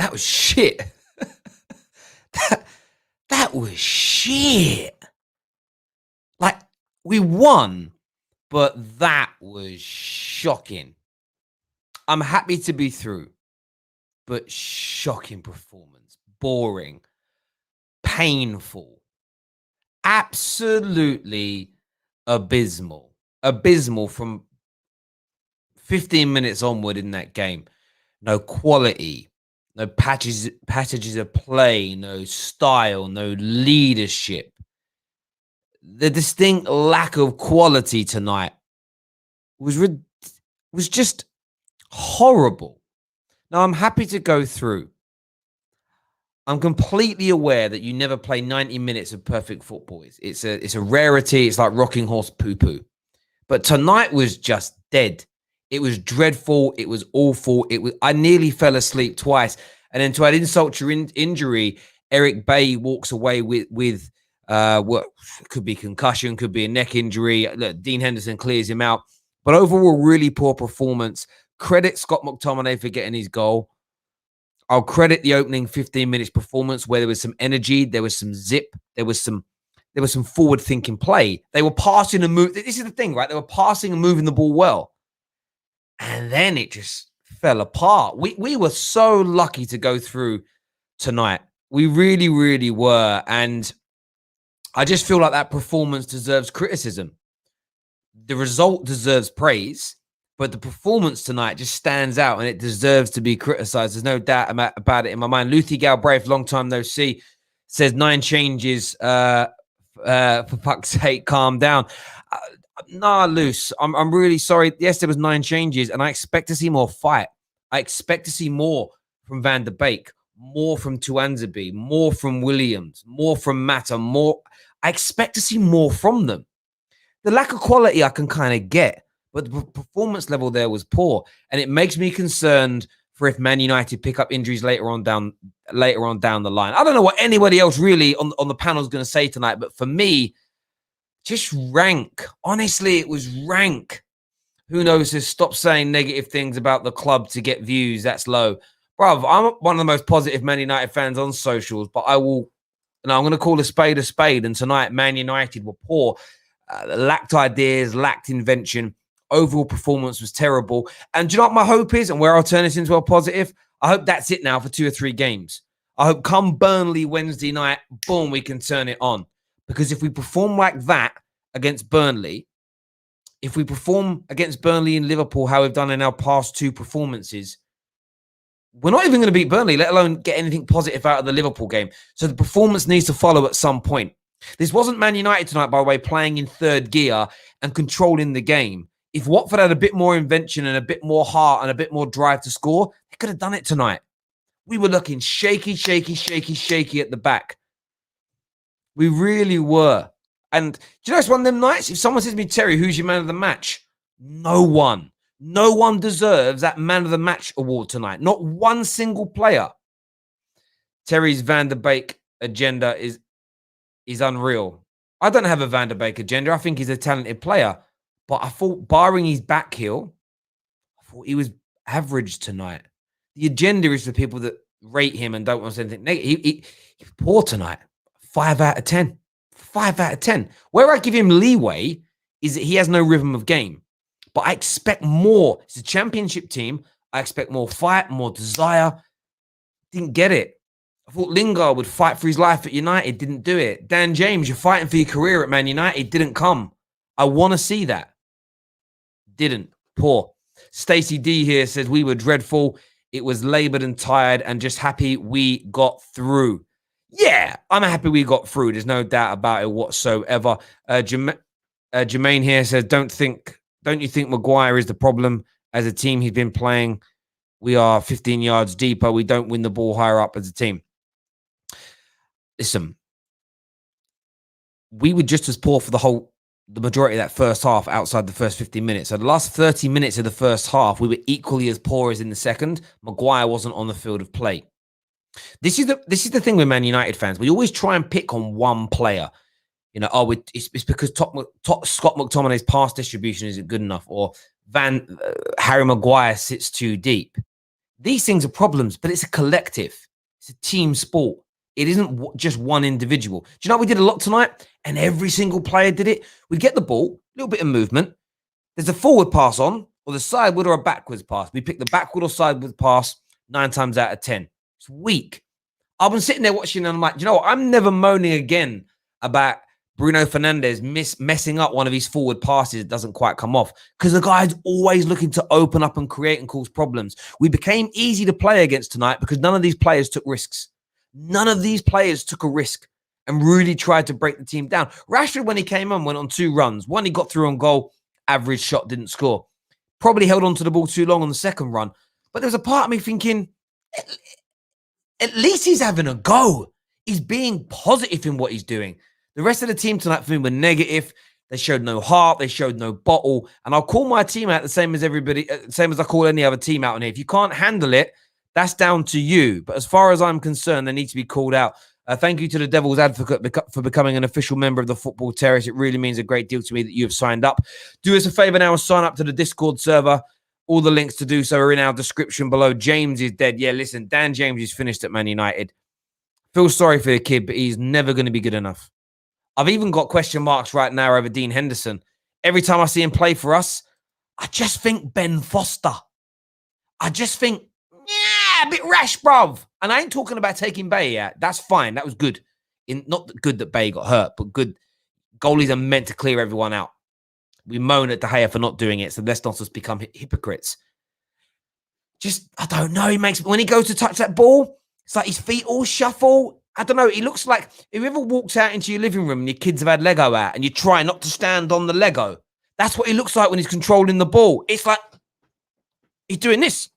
that was shit. that was shit. Like, we won, but that was shocking. I'm happy to be through, but shocking performance. Boring. Painful. Absolutely abysmal. Abysmal from 15 minutes onward in that game. No quality, no passages of play, no style, no leadership. The distinct lack of quality tonight was just horrible. Now, I'm happy to go through. I'm completely aware that you never play 90 minutes of perfect football. It's a rarity. It's like rocking horse poo-poo. But tonight was just dead. It was dreadful. It was awful. I nearly fell asleep twice. And then to add insult to injury, Eric Bailly walks away with what could be concussion, could be a neck injury. Look, Dean Henderson clears him out. But overall, really poor performance. Credit Scott McTominay for getting his goal. I'll credit the opening 15 minutes performance where there was some energy, there was some zip, there was some forward-thinking play. They were passing and moving. This is the thing, right? They were passing and moving the ball well. And then it just fell apart. We were so lucky to go through tonight. We really, really were. And I just feel like that performance deserves criticism. The result deserves praise. But the performance tonight just stands out and it deserves to be criticized. There's no doubt about it in my mind. Luthi Galbraith, long time no see, says 9 changes. For fuck's sake, calm down. Nah, Luce, I'm really sorry. Yes, there was 9 changes and I expect to see more fight. I expect to see more from Van der Beek, more from Tuanzebe, more from Williams, more from Mata, more. I expect to see more from them. The lack of quality I can kind of get. But the performance level there was poor, and it makes me concerned for if Man United pick up injuries later on down the line. I don't know what anybody else really on the panel is going to say tonight, but for me, just rank. Honestly, it was rank. Who knows? Just stop saying negative things about the club to get views. That's low, bruv. I'm one of the most positive Man United fans on socials, but I'm going to call a spade, and tonight Man United were poor, lacked ideas, lacked invention. Overall performance was terrible. And do you know what my hope is and where I'll turn this into a positive? I hope that's it now for 2 or 3 games. I hope come Burnley Wednesday night, boom, we can turn it on. Because if we perform like that against Burnley, if we perform against Burnley and Liverpool, how we've done in our past 2 performances, we're not even going to beat Burnley, let alone get anything positive out of the Liverpool game. So the performance needs to follow at some point. This wasn't Man United tonight, by the way, playing in 3rd gear and controlling the game. If Watford had a bit more invention and a bit more heart and a bit more drive to score, they could have done it tonight. We were looking shaky at the back. We really were. And do you know it's one of them nights? If someone says to me, Terry, who's your man of the match? No one. No one deserves that man of the match award tonight. Not one single player. Terry's Van der Beek agenda is unreal. I don't have a Van der Beek agenda. I think he's a talented player. But I thought, barring his back heel, I thought he was average tonight. The agenda is for people that rate him and don't want to say anything negative. He's poor tonight. 5 out of 10. 5 out of 10. Where I give him leeway is that he has no rhythm of game. But I expect more. It's a championship team. I expect more fight, more desire. Didn't get it. I thought Lingard would fight for his life at United. Didn't do it. Dan James, you're fighting for your career at Man United. Didn't come. I want to see that. Didn't. Poor. Stacey D here says we were dreadful. It was laboured and tired and just happy we got through. Yeah, I'm happy we got through. There's no doubt about it whatsoever. Jermaine here says, don't you think Maguire is the problem? As a team he's been playing, we are 15 yards deeper. We don't win the ball higher up as a team. Listen, we were just as poor for the majority of that first half outside the first 15 minutes. So the last 30 minutes of the first half, we were equally as poor as in the second. Maguire wasn't on the field of play. This is the thing with Man United fans. We always try and pick on one player. You know, it's because Scott McTominay's pass distribution isn't good enough, or Harry Maguire sits too deep. These things are problems, but it's a collective. It's a team sport. It isn't just one individual. Do you know what we did a lot tonight? And every single player did it. We'd get the ball, a little bit of movement. There's a forward pass on, or the sideward or a backwards pass. We pick the backward or sideward pass 9 times out of 10. It's weak. I've been sitting there watching and I'm like, you know what? I'm never moaning again about Bruno Fernandes messing up one of his forward passes. It doesn't quite come off because the guy's always looking to open up and create and cause problems. We became easy to play against tonight because none of these players took risks. None of these players took a risk and really tried to break the team down. Rashford, when he came on, went on 2 runs. One, he got through on goal. Average shot, didn't score. Probably held on to the ball too long on the second run. But there was a part of me thinking, at least he's having a go. He's being positive in what he's doing. The rest of the team tonight for me were negative. They showed no heart. They showed no bottle. And I'll call my team out the same as everybody, same as I call any other team out on here. If you can't handle it, that's down to you. But as far as I'm concerned, they need to be called out. Thank you to the Devil's Advocate for becoming an official member of the Football Terrace. It really means a great deal to me that you have signed up. Do us a favor now and sign up to the Discord server. All the links to do so are in our description below. James is dead. Yeah, listen, Dan James is finished at Man United. Feel sorry for the kid, but he's never going to be good enough. I've even got question marks right now over Dean Henderson. Every time I see him play for us, I just think Ben Foster. I just think, yeah, a bit rash, bruv. And I ain't talking about taking Bay out. That's fine. That was good. Not good that Bay got hurt, but good. Goalies are meant to clear everyone out. We moan at De Gea for not doing it, so let's not just become hypocrites. Just, I don't know. When he goes to touch that ball, it's like his feet all shuffle. I don't know. He looks like if you ever walks out into your living room and your kids have had Lego out and you try not to stand on the Lego. That's what he looks like when he's controlling the ball. It's like he's doing this.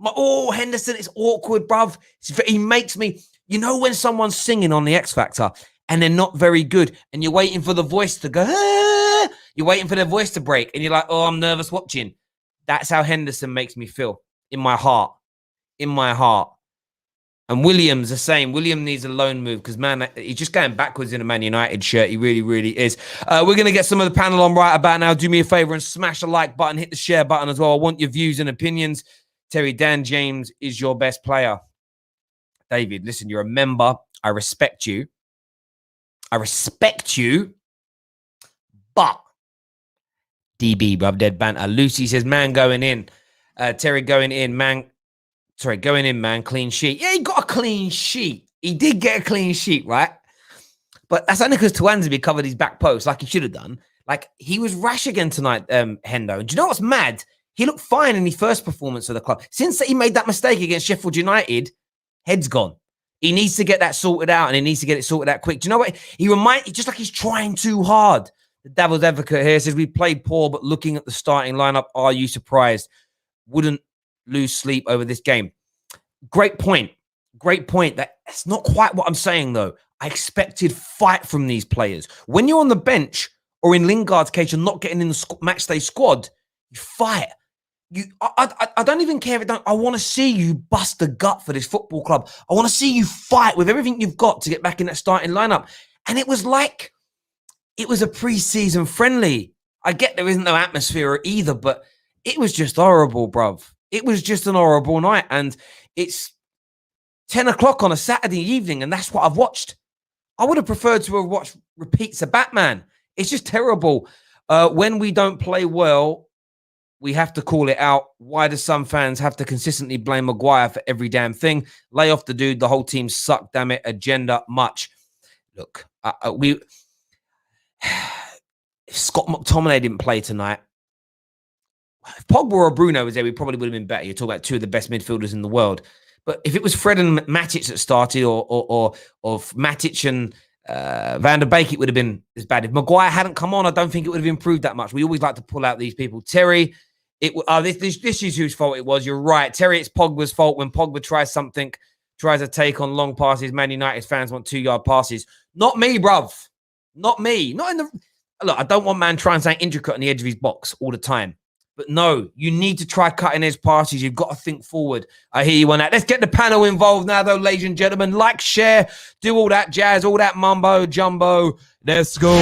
Henderson, it's awkward, bruv. He makes me, you know, when someone's singing on the X Factor and they're not very good and you're waiting for the voice to go, you're waiting for their voice to break and you're like, oh, I'm nervous watching. That's how Henderson makes me feel in my heart. In my heart. And Williams the same. William needs a loan move because, man, he's just going backwards in a Man United shirt. He really, really is. We're going to get some of the panel on right about now. Do me a favor and smash the like button. Hit the share button as well. I want your views and opinions. Terry, Dan James is your best player. David, listen, you're a member. I respect you. But DB, bruv, dead banter. Lucy says, man, going in. Terry, going in, man. Sorry, going in, man. Clean sheet. Yeah, he got a clean sheet. He did get a clean sheet, right? But that's only because Tuanzebe covered his back post like he should have done. Like, he was rash again tonight, Hendo. And do you know what's mad? He looked fine in his first performance of the club. Since he made that mistake against Sheffield United, head's gone. He needs to get that sorted out, and he needs to get it sorted out quick. Do you know what? Just like he's trying too hard. The Devil's Advocate here says, we played poor, but looking at the starting lineup, are you surprised? Wouldn't lose sleep over this game. Great point. That's not quite what I'm saying, though. I expected fight from these players. When you're on the bench, or in Lingard's case, you're not getting in the matchday squad, you fight. I don't even care if it don't. I want to see you bust the gut for this football club. I want to see you fight with everything you've got to get back in that starting lineup. And it was like it was a pre-season friendly. I get there isn't no atmosphere either, but it was just horrible, bruv. It was just an horrible night. And it's 10 o'clock on a Saturday evening, and that's what I've watched. I would have preferred to have watched repeats of Batman. It's just terrible. When we don't play well, we have to call it out. Why do some fans have to consistently blame Maguire for every damn thing? Lay off the dude. The whole team suck, damn it. Agenda much. Look, if Scott McTominay didn't play tonight, if Pogba or Bruno was there, we probably would have been better. You're talking about two of the best midfielders in the world. But if it was Fred and Matic that started, or Matic and Van der Beek, it would have been as bad. If Maguire hadn't come on, I don't think it would have improved that much. We always like to pull out these people. Terry, this is whose fault it was. You're right. Terry, it's Pogba's fault. When Pogba tries a take on long passes, Man United fans want 2-yard passes. Not me, bruv. Not me. Not in the... Look, I don't want man trying something intricate on the edge of his box all the time. But no, you need to try cutting edge passes. You've got to think forward. I hear you on that. Let's get the panel involved now, though, ladies and gentlemen. Like, share, do all that jazz, all that mumbo jumbo. Let's go.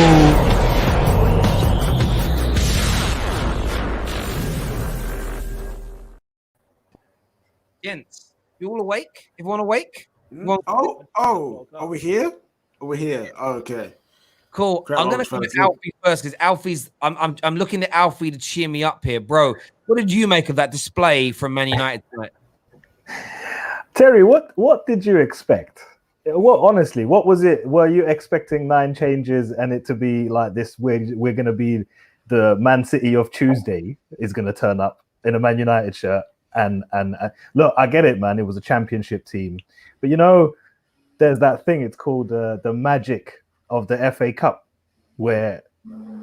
Gents, you all awake? Everyone awake? Are we here? We're here. Okay. Cool. Great I'm gonna launch, go with fellas. Alfie first because Alfie's. I'm looking at Alfie to cheer me up here, bro. What did you make of that display from Man United tonight? Terry, what did you expect? What honestly, what was it? Were you expecting 9 changes and it to be like this? We're gonna be the Man City of Tuesday is gonna turn up in a Man United shirt and look, I get it, man. It was a championship team, but you know, there's that thing. It's called the magic of the FA Cup, where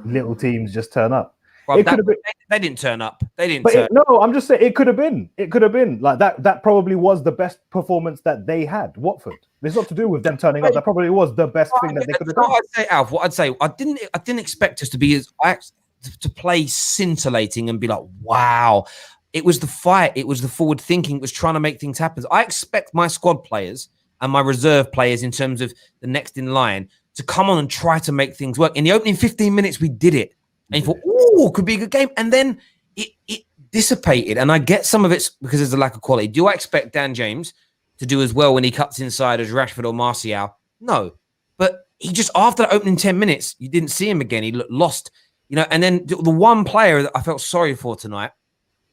little teams just turn up. Well, it could have been. They didn't turn up. They didn't. No, I'm just saying it could have been. It could have been like that. That probably was the best performance that they had. Watford. It's not to do with them turning up. That probably was the best thing that they could have done. I'd say, Alf. What I'd say, I didn't expect us to be to play scintillating and be like, wow. It was the fight. It was the forward thinking. It was trying to make things happen. I expect my squad players and my reserve players in terms of the next in line to come on and try to make things work. In the opening 15 minutes, we did it. And you thought, oh, could be a good game. And then it dissipated. And I get some of it because there's a lack of quality. Do I expect Dan James to do as well when he cuts inside as Rashford or Martial? No. But he just, after the opening 10 minutes, you didn't see him again. He looked lost. You know, and then the one player that I felt sorry for tonight,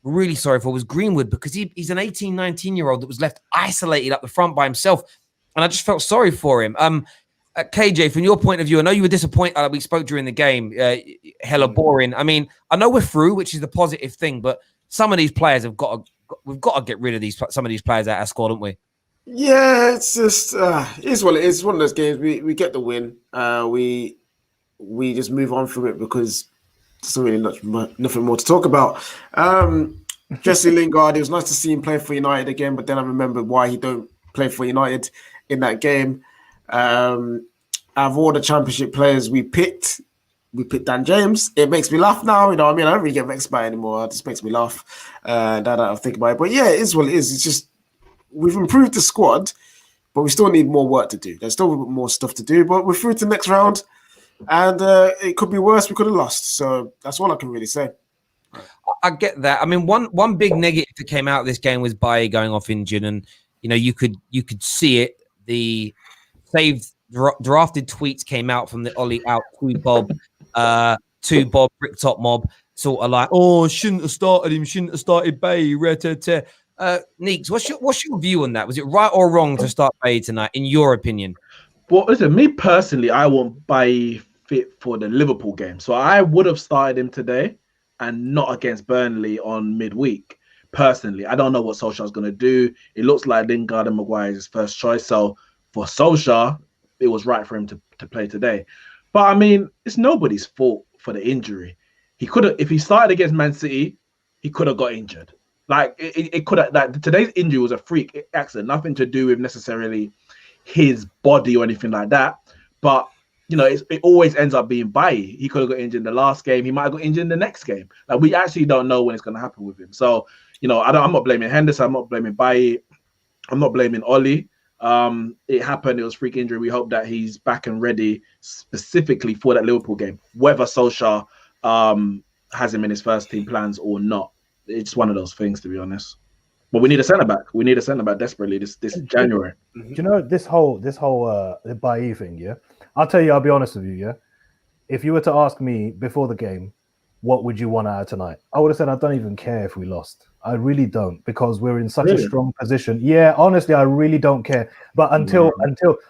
really sorry for, was Greenwood, because he's an 18, 19-year-old that was left isolated up the front by himself. And I just felt sorry for him. KJ, from your point of view, I know you were disappointed. We spoke during the game. Hella boring. I mean, I know we're through, which is the positive thing, but some of these players we've got to get rid of some of these players out of our squad, don't we? Yeah, it's just it's what it is. One of those games. We get the win. We just move on from it because there's really nothing more to talk about. Jesse Lingard, it was nice to see him play for United again, but then I remembered why he don't play for United in that game. Out of all the championship players we picked Dan James. It makes me laugh now. You know what I mean? I don't really get vexed by it anymore. It just makes me laugh. Now that I think about it. But yeah, it is what it is. It's just we've improved the squad, but we still need more work to do. There's still more stuff to do, but we're through to the next round, and it could be worse. We could have lost. So that's all I can really say. I get that. I mean, one big negative that came out of this game was Bailly going off injured, and you know you could see it. The saved drafted tweets came out from the Ollie out to Bob Bricktop Mob, sort of like, oh, shouldn't have started him, shouldn't have started Bailly. Neeks, what's your view on that? Was it right or wrong to start Bailly tonight, in your opinion? Well, listen, me personally, I want Bailly fit for the Liverpool game, so I would have started him today and not against Burnley on midweek. Personally, I don't know what Solskjaer's going to do. It looks like Lingard and Maguire is his first choice, so for Solskjaer, it was right for him to play today. But I mean, it's nobody's fault for the injury. He could have, if he started against Man City, he could have got injured. Like it could have. Like today's injury was a freak accident, nothing to do with necessarily his body or anything like that. But you know, it always ends up being Bailly. He could have got injured in the last game. He might have got injured in the next game. Like we actually don't know when it's going to happen with him. So you know, I'm not blaming Henderson. I'm not blaming Bailly. I'm not blaming Ollie. It happened. It was freak injury. We hope that he's back and ready specifically for that Liverpool game, whether Solskjaer has him in his first team plans or not. It's one of those things, to be honest. But we need a centre back. We need a centre back desperately this January. Do you know this whole Bailly thing? Yeah, I'll tell you. I'll be honest with you. Yeah, if you were to ask me before the game, what would you want out of tonight? I would have said I don't even care if we lost. I really don't, because we're in such a strong position. Yeah, honestly, I really don't care. But until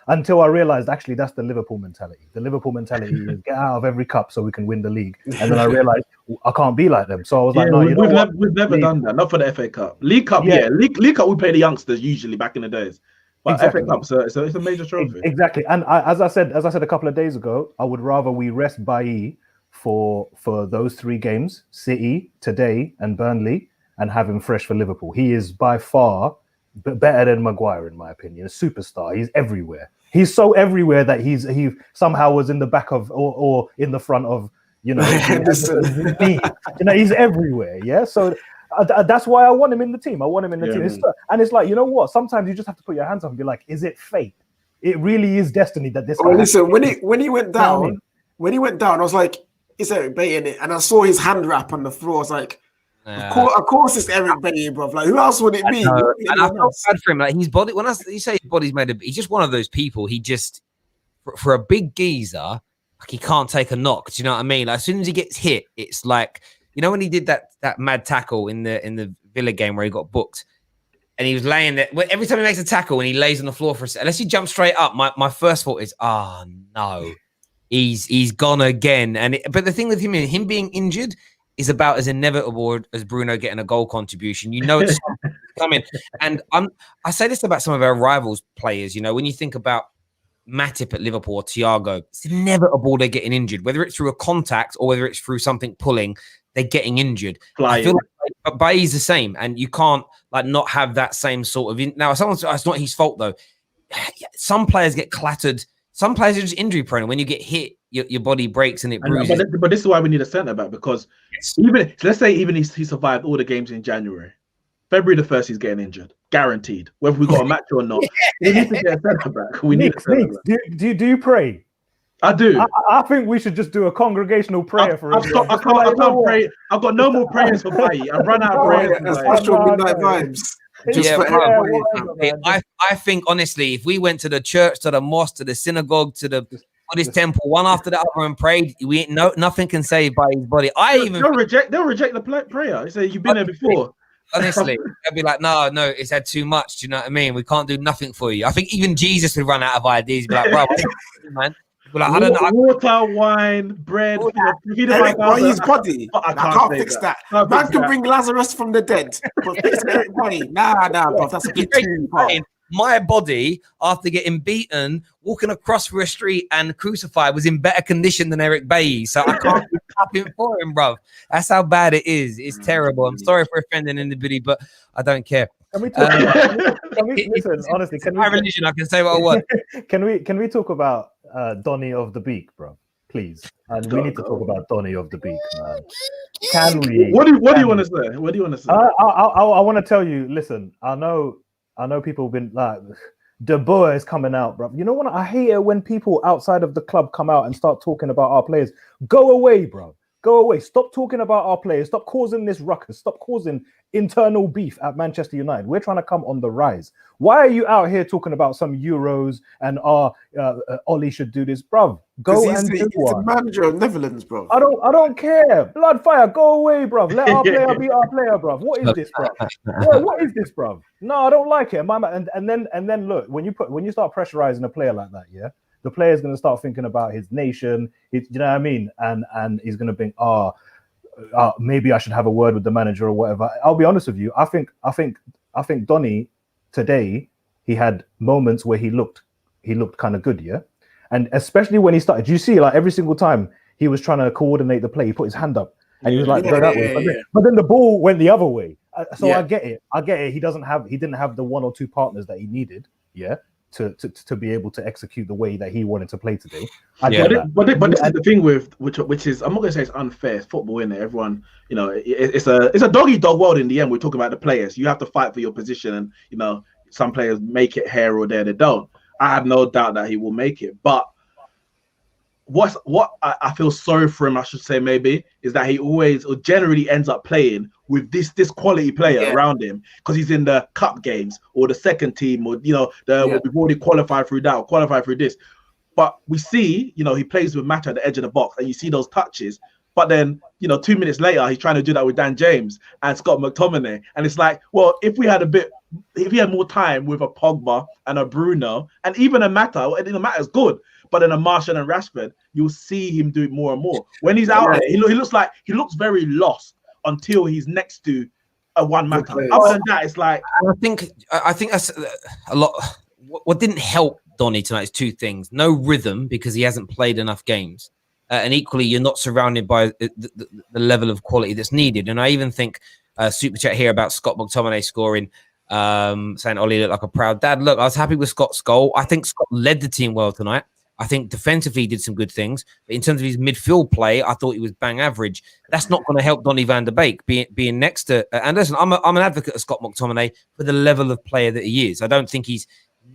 I realized actually that's the Liverpool mentality. The Liverpool mentality is get out of every cup so we can win the league. And then I realized I can't be like them. So I was like, no, we've never done that. Not for the FA Cup. League Cup, yeah. League Cup we play the youngsters usually back in the days. But exactly. FA Cup, so it's a major trophy. Exactly. And as I said a couple of days ago, I would rather we rest Bailly for those 3 games, City, today, and Burnley, and have him fresh for Liverpool. He is by far better than Maguire, in my opinion. A superstar. He's everywhere. He's so everywhere that he somehow was in the back of or in the front of, you know, he's everywhere. Yeah. So that's why I want him in the team. I want him in the team. And it's like, you know what? Sometimes you just have to put your hands up and be like, is it fate? It really is destiny that this. Oh, listen, when he went down, I was like, is Eric Bailly in it? And I saw his hand wrap on the floor. I was like, Of course, it's Eric Bailly, bro. Like, who else would it be? And I felt bad for him. Like his body, when you say his body's made of, he's just one of those people. He just, for a big geezer, like he can't take a knock. Do you know what I mean? Like, as soon as he gets hit, it's like, you know, when he did that mad tackle in the Villa game where he got booked, and he was laying there. Every time he makes a tackle and he lays on the floor for a second, unless he jumps straight up, my first thought is, oh no, he's gone again. But the thing with him being injured is about as inevitable as Bruno getting a goal contribution. You know it's coming. And I say this about some of our rivals players. You know, when you think about Matip at Liverpool or Thiago, it's inevitable they're getting injured, whether it's through a contact or whether it's through something pulling. They're getting injured. I feel like Bailly's the same, and you can't like not have that same sort of. Now, it's not his fault though. Some players get clattered. Some players are just injury prone. When you get hit, your body breaks and it bruises. But this is why we need a centre back, because let's say he survived all the games in January, February the 1st he's getting injured, guaranteed. Whether we got a match or not, we need to get a centre back. We need a centre back. Do you pray? I do. I think we should just do a congregational prayer for him. I can't pray. I've got no more prayers for Bailly. I've run out of prayers. Special midnight vibes. I think honestly, if we went to the church, to the mosque, to the synagogue, to the Buddhist temple, one after the other, and prayed, nothing can save by his body. They'll reject the prayer. They say you've been there before. Honestly, they'll be like, no, it's had too much. Do you know what I mean? We can't do nothing for you. I think even Jesus would run out of ideas. Be like, bro, man. Like, I don't know. Water, wine, bread. Eric, why his body? I can't fix that. Man can bring Lazarus from the dead, but fix Eric body. Nah, bro, that's a bit too far. My body, after getting beaten, walking across through a street and crucified, was in better condition than Eric Bailly. So I can't be clapping for him, bro. That's how bad it is. It's terrible. I'm sorry for offending anybody, but I don't care. Can we talk listen, honestly, my religion, I can say what I want. Can we talk about Donny of the Beek, bro? Please. And we need to talk about Donny of the Beek, man. Can we? What do you want to say? What do you want to say? I want to tell you, listen, I know people have been like, De Boer is coming out, bro. You know what? I hate it when people outside of the club come out and start talking about our players. Go away, bro. Go away. Stop talking about our players. Stop causing this ruckus. Stop causing internal beef at Manchester United. We're trying to come on the rise. Why are you out here talking about some Euros and Ollie should do this, bro? Go and do he's one. The manager of Netherlands, bro. I don't care. Bloodfire, go away, bro. Let our player be our player, bro. What is this, bro? What is this, bro? No, I don't like it. And then look, when you start pressurizing a player like that, yeah, the player's going to start thinking about his nation. You know what I mean? And he's going to think, maybe I should have a word with the manager or whatever. I'll be honest with you. I think Donny today, he had moments where he looked kind of good, yeah. And especially when he started, you see, like every single time he was trying to coordinate the play, he put his hand up and he was like, go that way. But then the ball went the other way. I get it. He didn't have the one or two partners that he needed, yeah, to be able to execute the way that he wanted to play today. But this is the thing with which is, I'm not gonna say it's unfair. It's football, isn't it? Everyone, you know, it's a dog-eat-dog world in the end. We're talking about the players. You have to fight for your position, and you know, some players make it here or there, they don't. I have no doubt that he will make it, but what I feel sorry for him, I should say, maybe, is that he always or generally ends up playing with this quality player around him because he's in the cup games or the second team, or you know, we've already qualified through that or qualified through this. But we see, you know, he plays with Mata at the edge of the box, and you see those touches. But then, you know, 2 minutes later, he's trying to do that with Dan James and Scott McTominay, and it's like, well, if we had more time with a Pogba and a Bruno and even a Mata, the Mata's good. But then a Martial and Rashford, you'll see him do it more and more. When he's out there, he looks very lost until he's next to a one Mata. Other than that, it's like I think that's a lot. What didn't help Donny tonight is two things: no rhythm because he hasn't played enough games, and equally you're not surrounded by the level of quality that's needed. And I even think super chat here about Scott McTominay scoring. Saying Ollie looked like a proud dad. Look, I was happy with Scott's goal. I think Scott led the team well tonight. I think defensively he did some good things, but in terms of his midfield play, I thought he was bang average. That's not going to help Donny van der Beek being next to. And listen, I'm an advocate of Scott McTominay for the level of player that he is. I don't think he's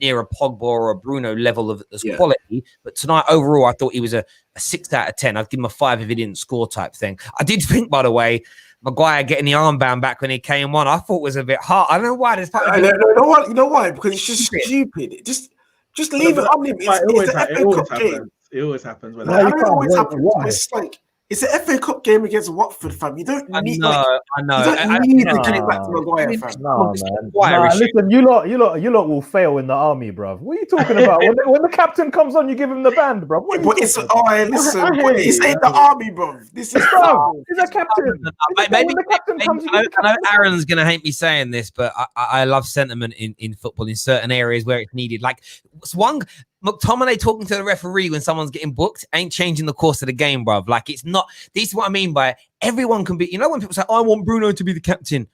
near a Pogba or a Bruno level of quality, but tonight overall, I thought he was a 6 out of 10. I'd give him a 5 if he didn't score type thing. I did think, by the way, Maguire getting the armband back when he came on, I thought was a bit hard. I don't know why. There's you know why? Because it's just stupid. Just leave it on him. It's the FA Cup game. It always happens. When I know it always happens. It's like it's an FA Cup game against Watford, fam. You don't need. I know. You don't need to get it back to Maguire, fam. No, man. Listen, you lot will fail in the army, bruv. What are you talking about? when the captain comes on, you give him the band, bruv. This ain't the army, bruv. This is he's a captain. Maybe the captain comes. I know Aaron's gonna hate me saying this, but I love sentiment in football in certain areas where it's needed. Like McTominay talking to the referee when someone's getting booked ain't changing the course of the game, bruv. Like, it's not. This is what I mean by everyone can be. You know, when people say, I want Bruno to be the captain.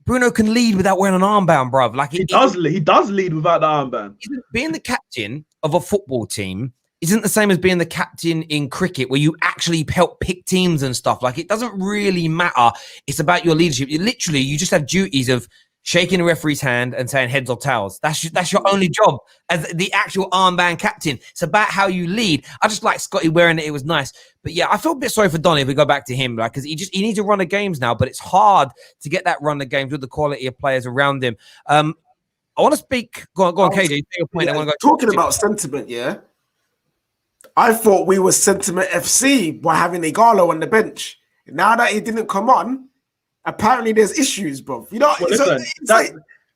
Bruno can lead without wearing an armband, bruv. Like, he does lead without the armband. Being the captain of a football team isn't the same as being the captain in cricket, where you actually help pick teams and stuff. Like, it doesn't really matter. It's about your leadership. You just have duties of shaking the referee's hand and saying heads or tails. That's your only job as the actual armband captain. It's about how you lead. I just like Scotty wearing it. It was nice. But yeah, I feel a bit sorry for Donny if we go back to him, like, because he needs to run the games now, but it's hard to get that run of games with the quality of players around him. I want to speak. Go on, KJ. Take your point. Yeah, talking about sentiment, yeah. I thought we were sentiment FC by having Igalo on the bench. Now that he didn't come on, apparently there's issues, bro. You know,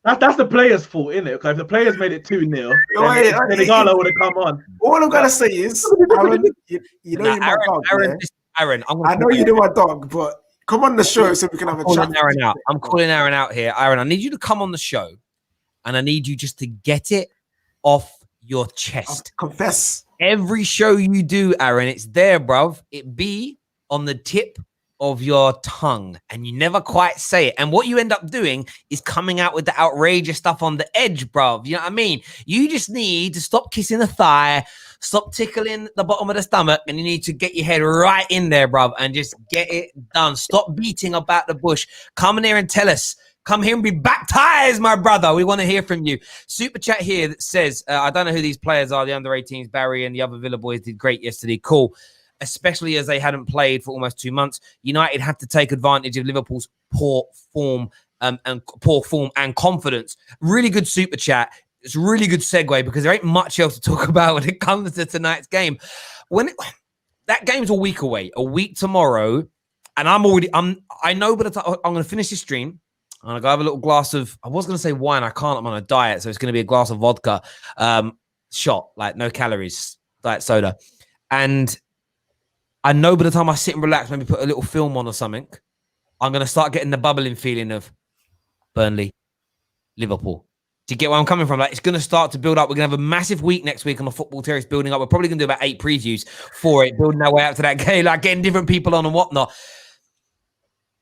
that's the players' fault, isn't it? Because if the players made it 2-0, then Igalo would have come on. All I'm gonna say is, Aaron, you know, Aaron, I know you know my dog, but come on the show so we can have a chat. I'm calling Aaron out here. Aaron, I need you to come on the show, and I need you just to get it off your chest. I'll confess. Every show you do, Aaron, it's there, bruv. It be on the tip of your tongue, and you never quite say it. And what you end up doing is coming out with the outrageous stuff on the edge, bruv. You know what I mean? You just need to stop kissing the thigh, stop tickling the bottom of the stomach, and you need to get your head right in there, bruv, and just get it done. Stop beating about the bush. Come in here and tell us. Come here and be baptized, my brother. We want to hear from you. Super chat here that says, I don't know who these players are. The under-18s, Barry and the other Villa boys did great yesterday. Cool. Especially as they hadn't played for almost 2 months. United have to take advantage of Liverpool's poor form and confidence. Really good super chat. It's a really good segue because there ain't much else to talk about when it comes to tonight's game. That game's a week away, a week tomorrow, and I know, but I'm going to finish this stream. I'm going to go have a little glass of, I was going to say wine. I can't. I'm on a diet, so it's going to be a glass of vodka, shot, like no calories, diet soda, and I know by the time I sit and relax, maybe put a little film on or something, I'm going to start getting the bubbling feeling of Burnley, Liverpool. Do you get where I'm coming from? Like, it's going to start to build up. We're going to have a massive week next week on the Football Terrace building up. We're probably going to do about 8 previews for it, building our way up to that game, like getting different people on and whatnot.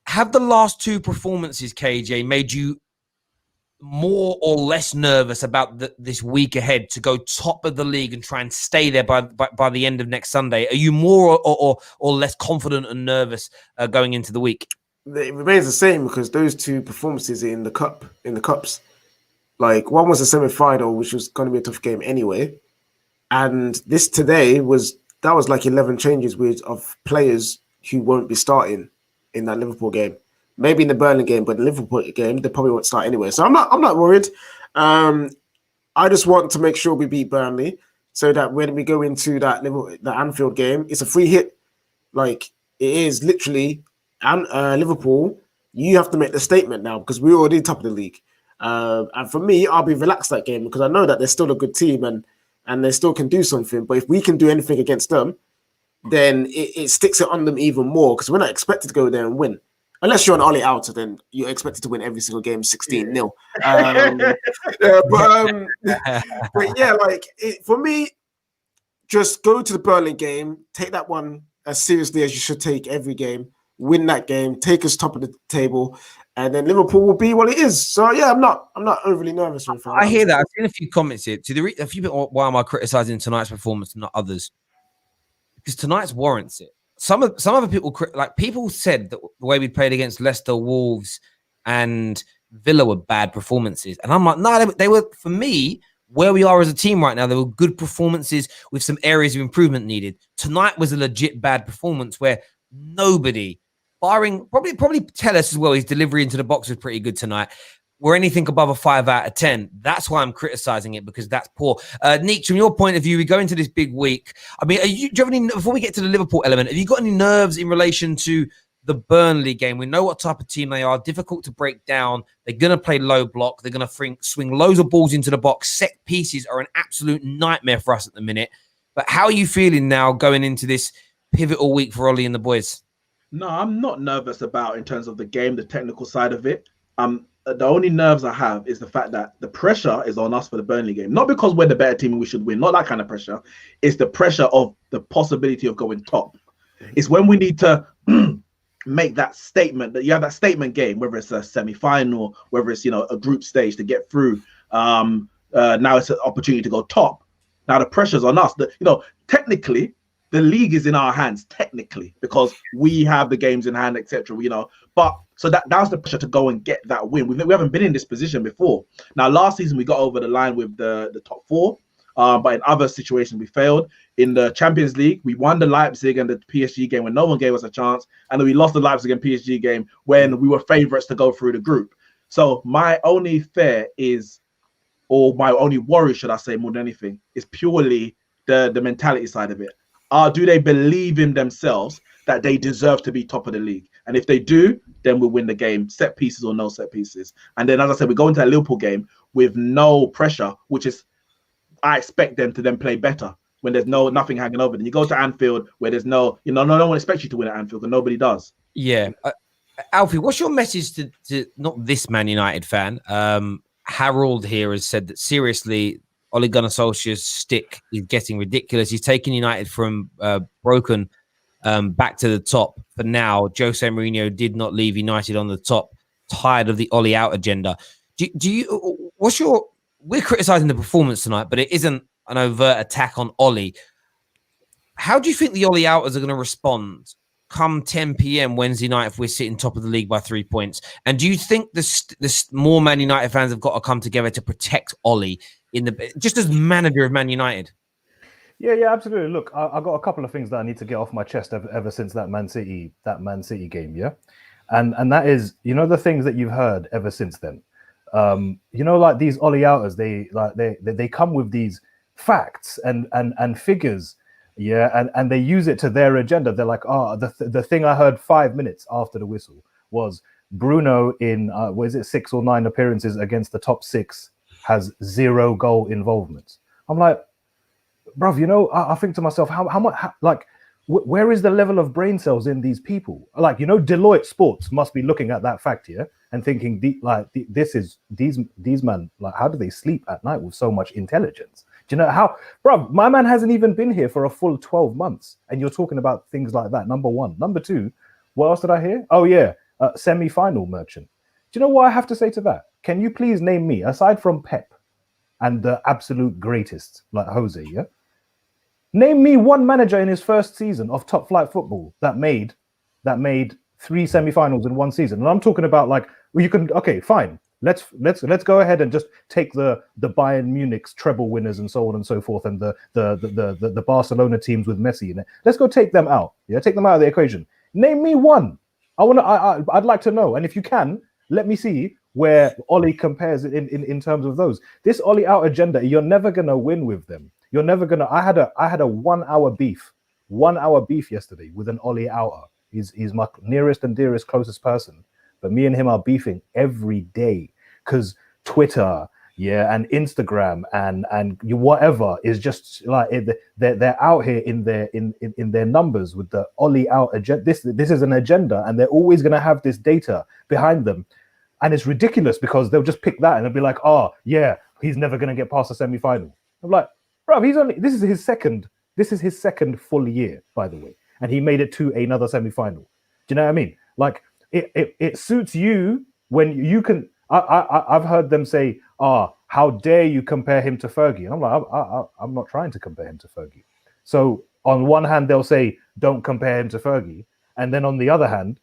Have the last 2 performances, KJ, made you more or less nervous about this week ahead to go top of the league and try and stay there by the end of next Sunday? Are you more or less confident and nervous going into the week? It remains the same because those 2 performances in the cups, like one was a semi-final, which was going to be a tough game anyway, and this today was like 11 changes of players who won't be starting in that Liverpool game. Maybe in the Burnley game, but the Liverpool game, they probably won't start anyway. So I'm not worried. I just want to make sure we beat Burnley so that when we go into the Anfield game, it's a free hit. Like, it is literally, and Liverpool, you have to make the statement now because we're already top of the league. And for me, I'll be relaxed that game because I know that they're still a good team and they still can do something. But if we can do anything against them, then it sticks it on them even more because we're not expected to go there and win. Unless you're an Ollie out, then you're expected to win every single game 16-0. But yeah, like for me, just go to the Burnley game, take that one as seriously as you should take every game, win that game, take us top of the table, and then Liverpool will be what it is. So yeah, I'm not overly nervous. I hear that. I've seen a few comments here. A few people, why am I criticizing tonight's performance and not others? Because tonight's warrants it. Some other people, like people said that the way we played against Leicester, Wolves, and Villa were bad performances. And I'm like, no, they were, for me, where we are as a team right now, there were good performances with some areas of improvement needed. Tonight was a legit bad performance where nobody barring probably tell us as well, his delivery into the box was pretty good tonight. We're anything above a 5 out of 10. That's why I'm criticizing it, because that's poor. Nick, from your point of view, we go into this big week. I mean, do you have any, before we get to the Liverpool element, have you got any nerves in relation to the Burnley game? We know what type of team they are, difficult to break down. They're going to play low block. They're going to swing loads of balls into the box. Set pieces are an absolute nightmare for us at the minute. But how are you feeling now going into this pivotal week for Ollie and the boys? No, I'm not nervous about in terms of the game, the technical side of it. The only nerves I have is the fact that the pressure is on us for the Burnley game. Not because we're the better team and we should win, not that kind of pressure. It's the pressure of the possibility of going top. It's when we need to make that statement, that you have that statement game, whether it's a semi-final, whether it's, a group stage to get through. Now it's an opportunity to go top. Now the pressure's on us. Technically, the league is in our hands, technically, because we have the games in hand, etc. But so that was the pressure to go and get that win. We haven't been in this position before. Now, last season we got over the line with the top four, but in other situations we failed. In the Champions League, we won the Leipzig and the PSG game when no one gave us a chance, and then we lost the Leipzig and PSG game when we were favourites to go through the group. So my only fear is, or my only worry, should I say, more than anything, is purely the mentality side of it. Do they believe in themselves that they deserve to be top of the league? And if they do, then we'll win the game, set pieces or no set pieces. And then, as I said, we go into a Liverpool game with no pressure, which is, I expect them to then play better when there's nothing hanging over them. You go to Anfield where there's no one expects you to win at Anfield, because nobody does. Yeah. Alfie, what's your message to not this Man United fan? Harold here has said that, seriously, Ole Gunnar Solskjaer's stick is getting ridiculous. He's taking United from broken back to the top. For now, Jose Mourinho did not leave United on the top. Tired of the Ole out agenda. We're criticising the performance tonight, but it isn't an overt attack on Ole. How do you think the Ole outers are going to respond come 10 p.m. Wednesday night if we're sitting top of the league by 3 points? And do you think this more Man United fans have got to come together to protect Ole just as manager of Man United? Yeah, absolutely. Look, I got a couple of things that I need to get off my chest ever since that Man City game, yeah, and that is, the things that you've heard ever since then. Like these Ole outers, they come with these facts and figures, yeah, and they use it to their agenda. They're like, the thing I heard 5 minutes after the whistle was Bruno in 6 or 9 appearances against the top 6 has 0 goal involvement. I'm like, bruv, I think to myself, how much, where is the level of brain cells in these people? Deloitte Sports must be looking at that fact here and thinking, these men, how do they sleep at night with so much intelligence? Do you know how, bruv, my man hasn't even been here for a full 12 months. And you're talking about things like that, number one. Number two, what else did I hear? Oh, yeah, semi-final merchant. Do you know what I have to say to that? Can you please name me, aside from Pep and the absolute greatest, like Jose, yeah? Name me one manager in his first season of top flight football that made 3 semi-finals in one season. And I'm talking about okay, fine. Let's go ahead and just take the Bayern Munich's treble winners and so on and so forth, and the Barcelona teams with Messi in it. Let's go take them out. Yeah, take them out of the equation. Name me one. I'd like to know. And if you can, let me see where Ole compares it in terms of those. This Ole out agenda, you're never gonna win with them. You're never gonna. I had a 1 hour beef yesterday with an Ole outer. He's my nearest and dearest, closest person. But me and him are beefing every day because Twitter, yeah, and Instagram and whatever is just like they're out here in their numbers with the Ole out agenda. This is an agenda, and they're always gonna have this data behind them, and it's ridiculous because they'll just pick that and they'll be like, oh yeah, he's never gonna get past the semi-final. I'm like, bro, this is his second full year, by the way, and he made it to another semi-final. Do you know what I mean? Like it suits you when you can. I've heard them say, how dare you compare him to Fergie? And I'm like, I'm not trying to compare him to Fergie. So on one hand, they'll say, don't compare him to Fergie. And then on the other hand,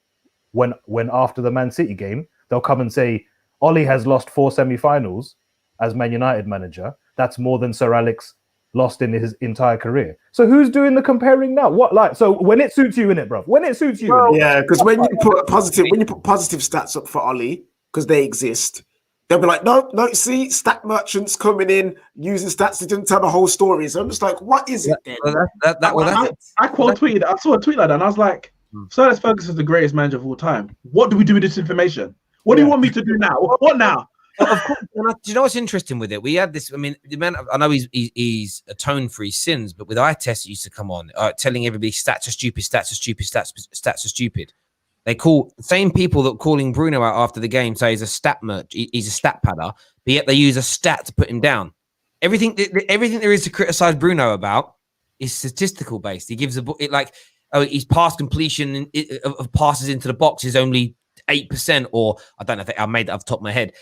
when after the Man City game, they'll come and say, Ole has lost 4 semi-finals as Man United manager. That's more than Sir Alex lost in his entire career. So who's doing the comparing now? So when it suits you, innit, bro? When it suits you, innit? Yeah, because when you put positive stats up for Ollie, because they exist, they'll be like, no, see, stat merchants coming in using stats. They didn't tell the whole story. So I'm just like, what is it then? Tweeted. I saw a tweet like that, and I was like, Sir Alex Ferguson is the greatest manager of all time. What do we do with this information? What do you want me to do now? What now? Well, of course, do you know what's interesting with it? We had this. I mean, the man. I know he's atoned for his sins, but with eye tests, used to come on telling everybody stats are stupid, stats are stupid. They call the same people that calling Bruno out after the game say he's a stat he's a stat padder, but yet they use a stat to put him down. Everything there is to criticize Bruno about is statistical based. He gives his pass completion of passes into the box is only 8%, or I don't know if I made that off the top of my head.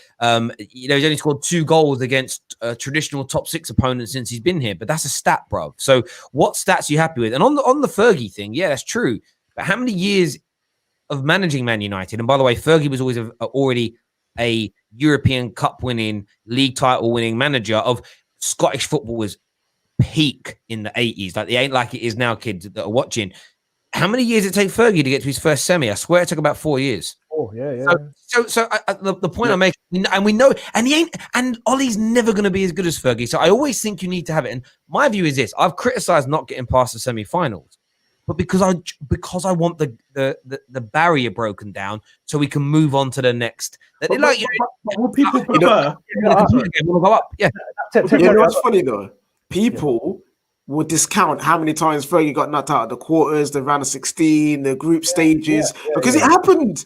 He's only scored 2 goals against traditional top 6 opponents since he's been here, but that's a stat, bro. So what stats are you happy with? And on the Fergie thing, yeah, that's true. But how many years of managing Man United? And by the way, Fergie was always already a European Cup winning, league title winning manager of Scottish football was peak in the 80s. Like, it ain't like it is now, kids that are watching. How many years did it take Fergie to get to his first semi? I swear it took about 4 years. Oh, yeah. So the point I'm making, and we know, and he ain't, and Ollie's never going to be as good as Fergie. So I always think you need to have it. And my view is this: I've criticized not getting past the semi-finals, but because I want the barrier broken down so we can move on to the next. But what people prefer, go up. Yeah. You know what's funny though? People will discount how many times Fergie got knocked out of the quarters, the round of 16, the group stages, because it happened.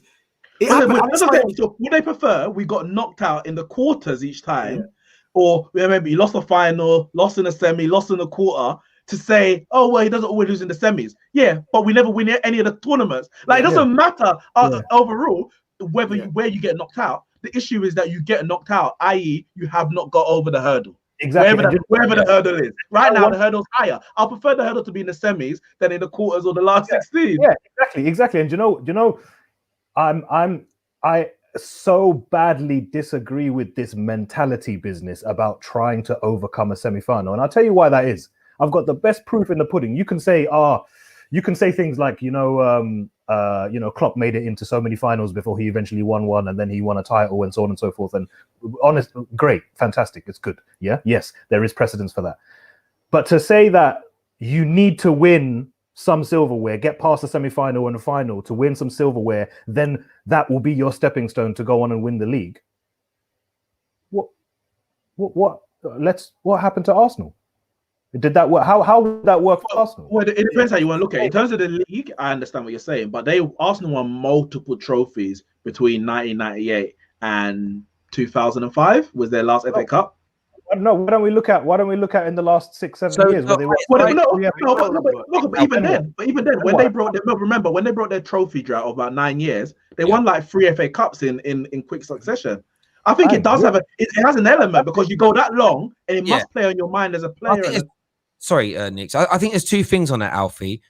So would they prefer we got knocked out in the quarters each time, or maybe you lost the final, lost in the semi, lost in the quarter, to say, oh, well, he doesn't always lose in the semis. Yeah, but we never win any of the tournaments. Like, it doesn't matter overall where you get knocked out. The issue is that you get knocked out, i.e. you have not got over the hurdle. Exactly. Wherever the hurdle is. Right now, the hurdle's higher. I'll prefer the hurdle to be in the semis than in the quarters or the last 16. Yeah, exactly. And you know, I so badly disagree with this mentality business about trying to overcome a semi-final. And I'll tell you why that is. I've got the best proof in the pudding. You can say things like, Klopp made it into so many finals before he eventually won one, and then he won a title and so on and so forth. And great, fantastic, it's good. Yeah, yes, there is precedence for that. But to say that you need to win some silverware, get past the semi-final and the final to win some silverware, then that will be your stepping stone to go on and win the league. What happened to Arsenal? Did that work? How would that work for Arsenal? Well, it depends how you want to look at it. In terms of the league, I understand what you're saying, but Arsenal won multiple trophies between 1998 and 2005 was their last FA Cup. No, why don't we look at in the last 6-7 years? But even then, when they brought their trophy drought of about 9 years, they won like 3 FA Cups in quick succession. I think it does have it has an element because you go that long and it must play on your mind as a player. Sorry, Nick. I think there's 2 things on that, Alfie.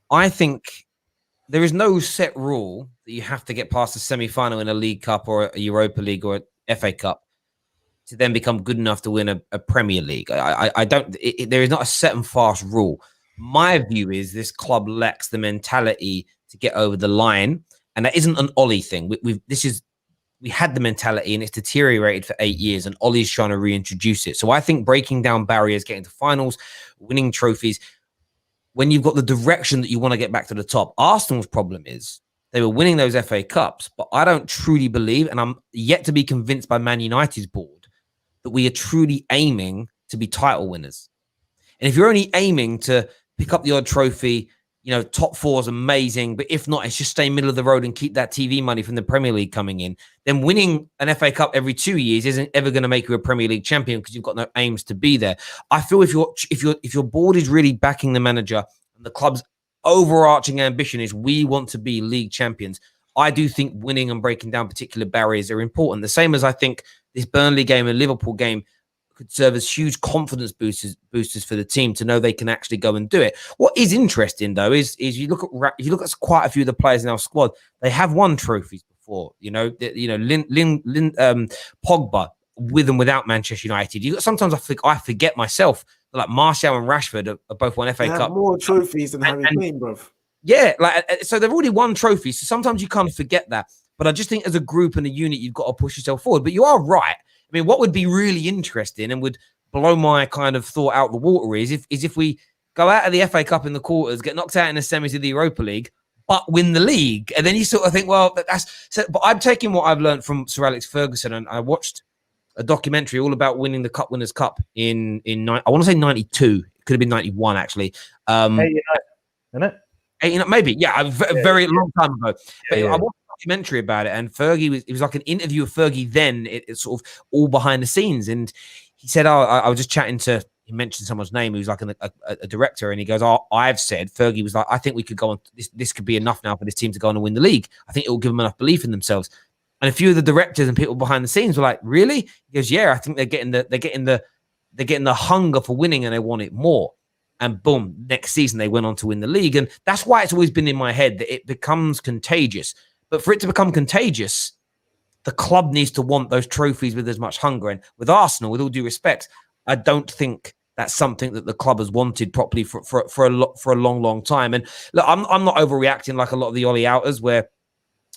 I think there is no set rule that you have to get past the semi-final in a League Cup or a Europa League or a FA Cup to then become good enough to win a Premier League. I don't. There is not a set and fast rule. My view is this club lacks the mentality to get over the line, and that isn't an Ollie thing. We had the mentality and it's deteriorated for 8 years, and Ollie's trying to reintroduce it. So I think breaking down barriers, getting to finals, winning trophies, when you've got the direction that you want to get back to the top. Arsenal's problem is they were winning those FA Cups, but I don't truly believe, and I'm yet to be convinced by Man United's board, that we are truly aiming to be title winners. And if you're only aiming to pick up the odd trophy, top 4 is amazing, but if not, it's just stay middle of the road and keep that TV money from the Premier League coming in. Then winning an FA Cup every 2 years isn't ever going to make you a Premier League champion because you've got no aims to be there. I feel if your board is really backing the manager and the club's overarching ambition is we want to be league champions, I do think winning and breaking down particular barriers are important. The same as I think this Burnley game and Liverpool game could serve as huge confidence boosters for the team to know they can actually go and do it. What is interesting though is you look at quite a few of the players in our squad. They have won trophies before. Pogba with and without Manchester United. Sometimes I forget myself like Martial and Rashford are both won FA They have Cup. more trophies than Harry and Kane, bruv. yeah, like so they've already won trophies. So sometimes you kind of forget that. But I just think as a group and a unit, you've got to push yourself forward. But you are right. I mean, what would be really interesting and would blow my kind of thought out the water is if we go out of the FA Cup in the quarters, get knocked out in the semis of the Europa League, but win the league. And then you sort of think, well, that's so. But I'm taking what I've learned from Sir Alex Ferguson, and I watched a documentary all about winning the Cup Winners' Cup in I want to say 92. It could have been 91 actually. Isn't it? Maybe, yeah, very long time ago. But Yeah. I watched a documentary about it, and it was like an interview of Fergie then. It's sort of all behind the scenes, and he said, I was just chatting to. He mentioned someone's name who's like a director, and he goes, I've said, Fergie was like, I think we could go on. This could be enough now for this team to go on and win the league. I think it will give them enough belief in themselves. And a few of the directors and people behind the scenes were like, really? He goes, yeah, I think they're getting the hunger for winning, and they want it more. And boom, next season they went on to win the league. And that's why it's always been in my head that it becomes contagious. But for it to become contagious, the club needs to want those trophies with as much hunger. And with Arsenal, with all due respect, I don't think that's something that the club has wanted properly for a long time. And look, I'm not overreacting like a lot of the Ollie outers where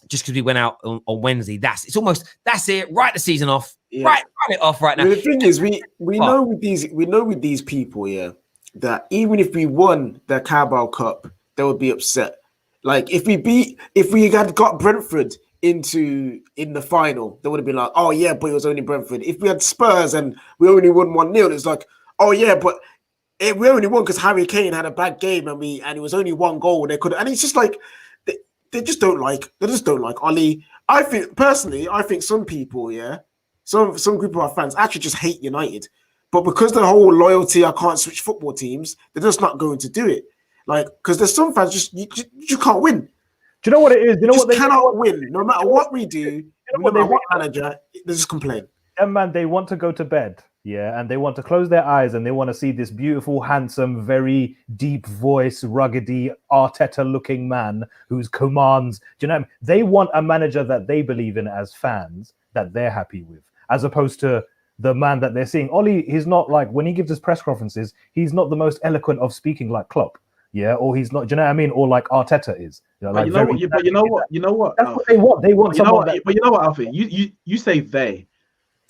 just because we went out on Wednesday, that's it. Write the season off. Yeah. Write it off right now. But the thing is, we know with these people, yeah, that even if we won the Carabao Cup, they would be upset. Like if we had got Brentford in the final, they would have been like, oh yeah, but it was only Brentford. If we had Spurs and we only won 1-0, it's like, oh yeah, but we only won because Harry Kane had a bad game and it was only one goal. And it's just like they just don't like Ollie. I think some people, yeah, some group of our fans actually just hate United. But because the whole loyalty, I can't switch football teams, they're just not going to do it. Like, because there's some fans you can't win. Do you know what it is? You know what they cannot win. No matter what we do, no matter what manager, they just complain. And man, they want to go to bed, yeah, and they want to close their eyes and they want to see this beautiful, handsome, very deep voice, ruggedy, Arteta-looking man whose commands. Do you know what I mean? They want a manager that they believe in as fans, that they're happy with, as opposed to the man that they're seeing. Ollie, he's not like, when he gives his press conferences, he's not the most eloquent of speaking like Klopp, yeah, or he's not, do you know what I mean? Or like Arteta is. You know, but you know what? That's what they want. They want someone But you know what, Alfie? You say they,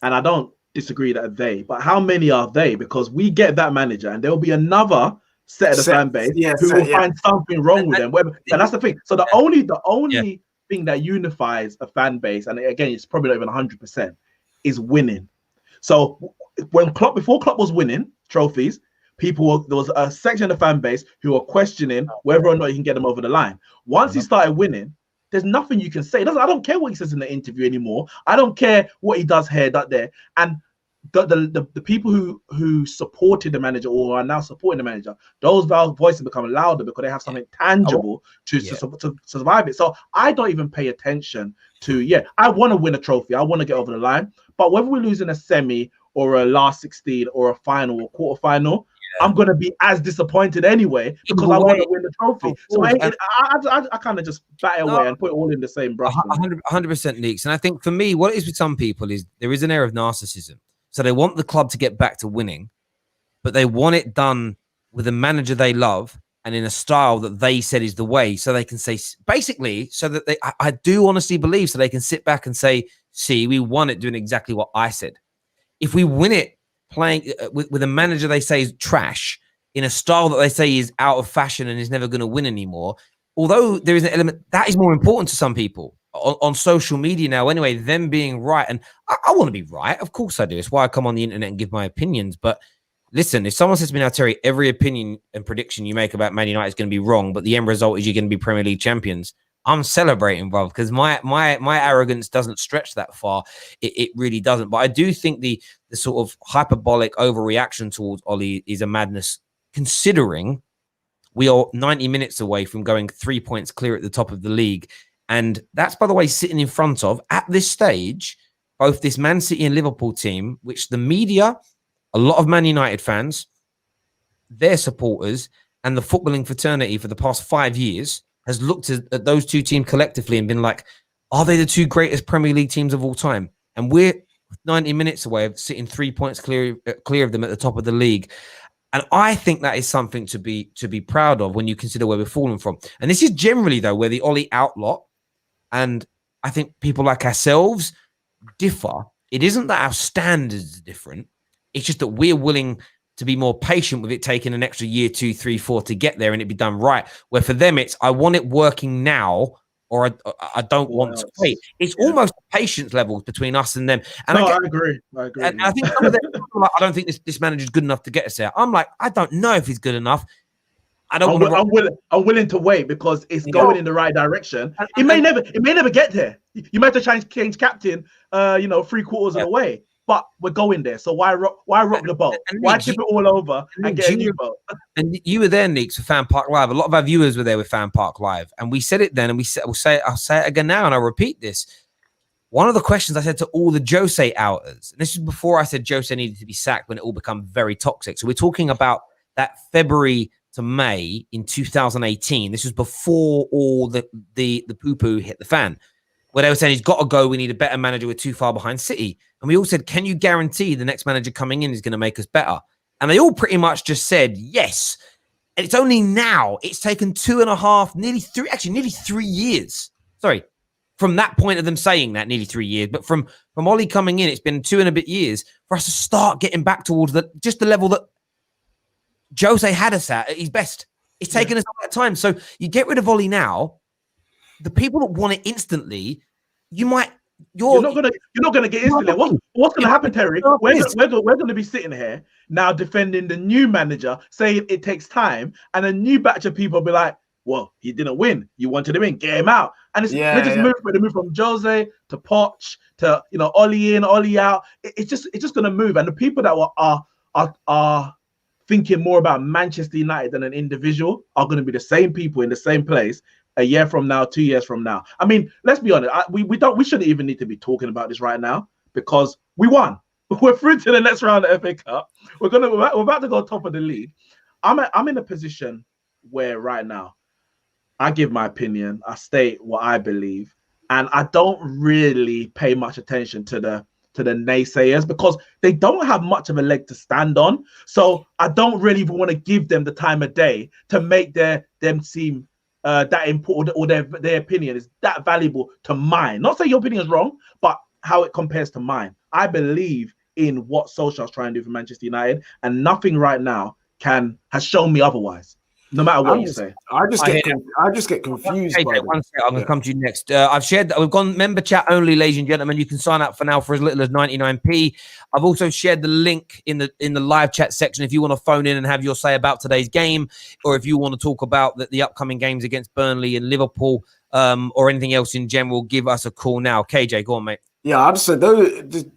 and I don't disagree that they, but how many are they? Because we get that manager, and there'll be another set of the fan base who will find something wrong with them. And that's the thing. So the only thing that unifies a fan base, and again, it's probably not even 100%, is winning. So before Klopp was winning trophies, there was a section of the fan base who were questioning whether or not he can get them over the line. Once he started winning, there's nothing you can say. I don't care what he says in the interview anymore. I don't care what he does here, that there. And the people who supported the manager or are now supporting the manager, those voices become louder because they have something tangible to survive it. So I don't even pay attention to, I want to win a trophy. I want to get over the line. But whether we're losing a semi or a last 16 or a final or quarterfinal, I'm going to be as disappointed anyway because I want to win the trophy. So I kind of just bat it away and put it all in the same brush. 100% Neeks. And I think for me, what it is with some people is there is an air of narcissism. So they want the club to get back to winning, but they want it done with a manager they love and in a style that they said is the way. So they can say, basically, so that I do honestly believe, so they can sit back and say, see, we won it doing exactly what I said. If we win it playing with a manager they say is trash, in a style that they say is out of fashion and is never going to win anymore, although there is an element that is more important to some people on social media now anyway, them being right. And I want to be right. Of course I do. It's why I come on the internet and give my opinions. But listen, if someone says to me now, Terry, every opinion and prediction you make about Man United is going to be wrong, but the end result is you're going to be Premier League champions, I'm celebrating, bro, because my arrogance doesn't stretch that far. It really doesn't. But I do think the sort of hyperbolic overreaction towards Ollie is a madness, considering we are 90 minutes away from going 3 points clear at the top of the league. And that's, by the way, sitting in front of, at this stage, both this Man City and Liverpool team, which the media, a lot of Man United fans, their supporters, and the footballing fraternity for the past 5 years has looked at those two teams collectively and been like, are they the two greatest Premier League teams of all time? And we're 90 minutes away of sitting 3 points clear of them at the top of the league. And I think that is something to be proud of when you consider where we're falling from. And this is generally, though, where the Ollie outlot, and I think people like ourselves differ. It isn't that our standards are different. It's just that we're willing to be more patient with it taking an extra year, 2, 3, 4 to get there and it be done right. Where for them, it's I want it working now, or I don't want to wait. It's almost patience levels between us and them. And I agree. And I think some of them are like, I don't think this manager's good enough to get us there. I'm like, I don't know if he's good enough. I'm willing to wait because it's going in the right direction. It may never get there. You might have to change captain, 3/4 of the way. But we're going there. So why rock the boat? Why tip it all over and get a new boat? And you were there, Neeks, for Fan Park Live. A lot of our viewers were there with Fan Park Live. And we said it then, and I'll say it again now, and I'll repeat this. One of the questions I said to all the Jose outers, and this is before I said Jose needed to be sacked when it all became very toxic. So we're talking about that February to May in 2018. This was before all the poo-poo hit the fan, where they were saying he's got to go. We need a better manager. We're too far behind City. And we all said, can you guarantee the next manager coming in is going to make us better? And they all pretty much just said yes. And it's only now, it's taken 2.5, nearly 3 years. Sorry, from that point of them saying that, nearly 3 years. But from Ollie coming in, it's been 2 and a bit years for us to start getting back towards the level that Jose had us at his best. It's taken us all that time. So you get rid of Ollie now. The people that want it instantly, you're not gonna get instantly. What's gonna happen, Terry? We're gonna be sitting here now defending the new manager, saying it takes time, and a new batch of people will be like, "Well, he didn't win. You wanted him in, get him out." And they just move from Jose to Poch to Ollie in, Ollie out. It's just gonna move, and the people that are thinking more about Manchester United than an individual are going to be the same people in the same place a year from now, 2 years from now. I mean, let's be honest. We shouldn't even need to be talking about this right now because we won. We're through to the next round of FA Cup. We're about to go top of the league. I'm in a position where right now I give my opinion, I state what I believe, and I don't really pay much attention to the naysayers because they don't have much of a leg to stand on. So I don't really even want to give them the time of day to make them seem that important, or their opinion is that valuable to mine. Not say your opinion is wrong, but how it compares to mine. I believe in what Solskjaer is trying to do for Manchester United, and nothing right now has shown me otherwise. No matter what you say, I just get confused. Hey, one second, I'm going to come to you next. I've shared that we've gone member chat only, ladies and gentlemen. You can sign up for now for as little as 99p. I've also shared the link in the live chat section if you want to phone in and have your say about today's game, or if you want to talk about the upcoming games against Burnley and Liverpool, or anything else in general. Give us a call now. KJ, go on, mate. Yeah, I just said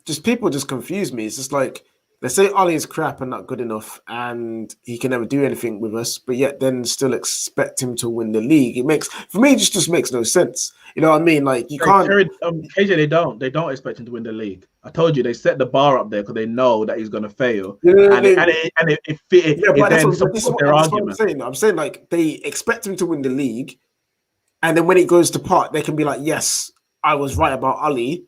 just people just confuse me. It's just like they say Ollie is crap and not good enough, and he can never do anything with us, but yet then still expect him to win the league. It just makes no sense. You know what I mean? Like you can't. KJ, they don't expect him to win the league. I told you they set the bar up there because they know that he's going to fail. I'm saying like they expect him to win the league, and then when it goes to pot, they can be like, "Yes, I was right about Ollie.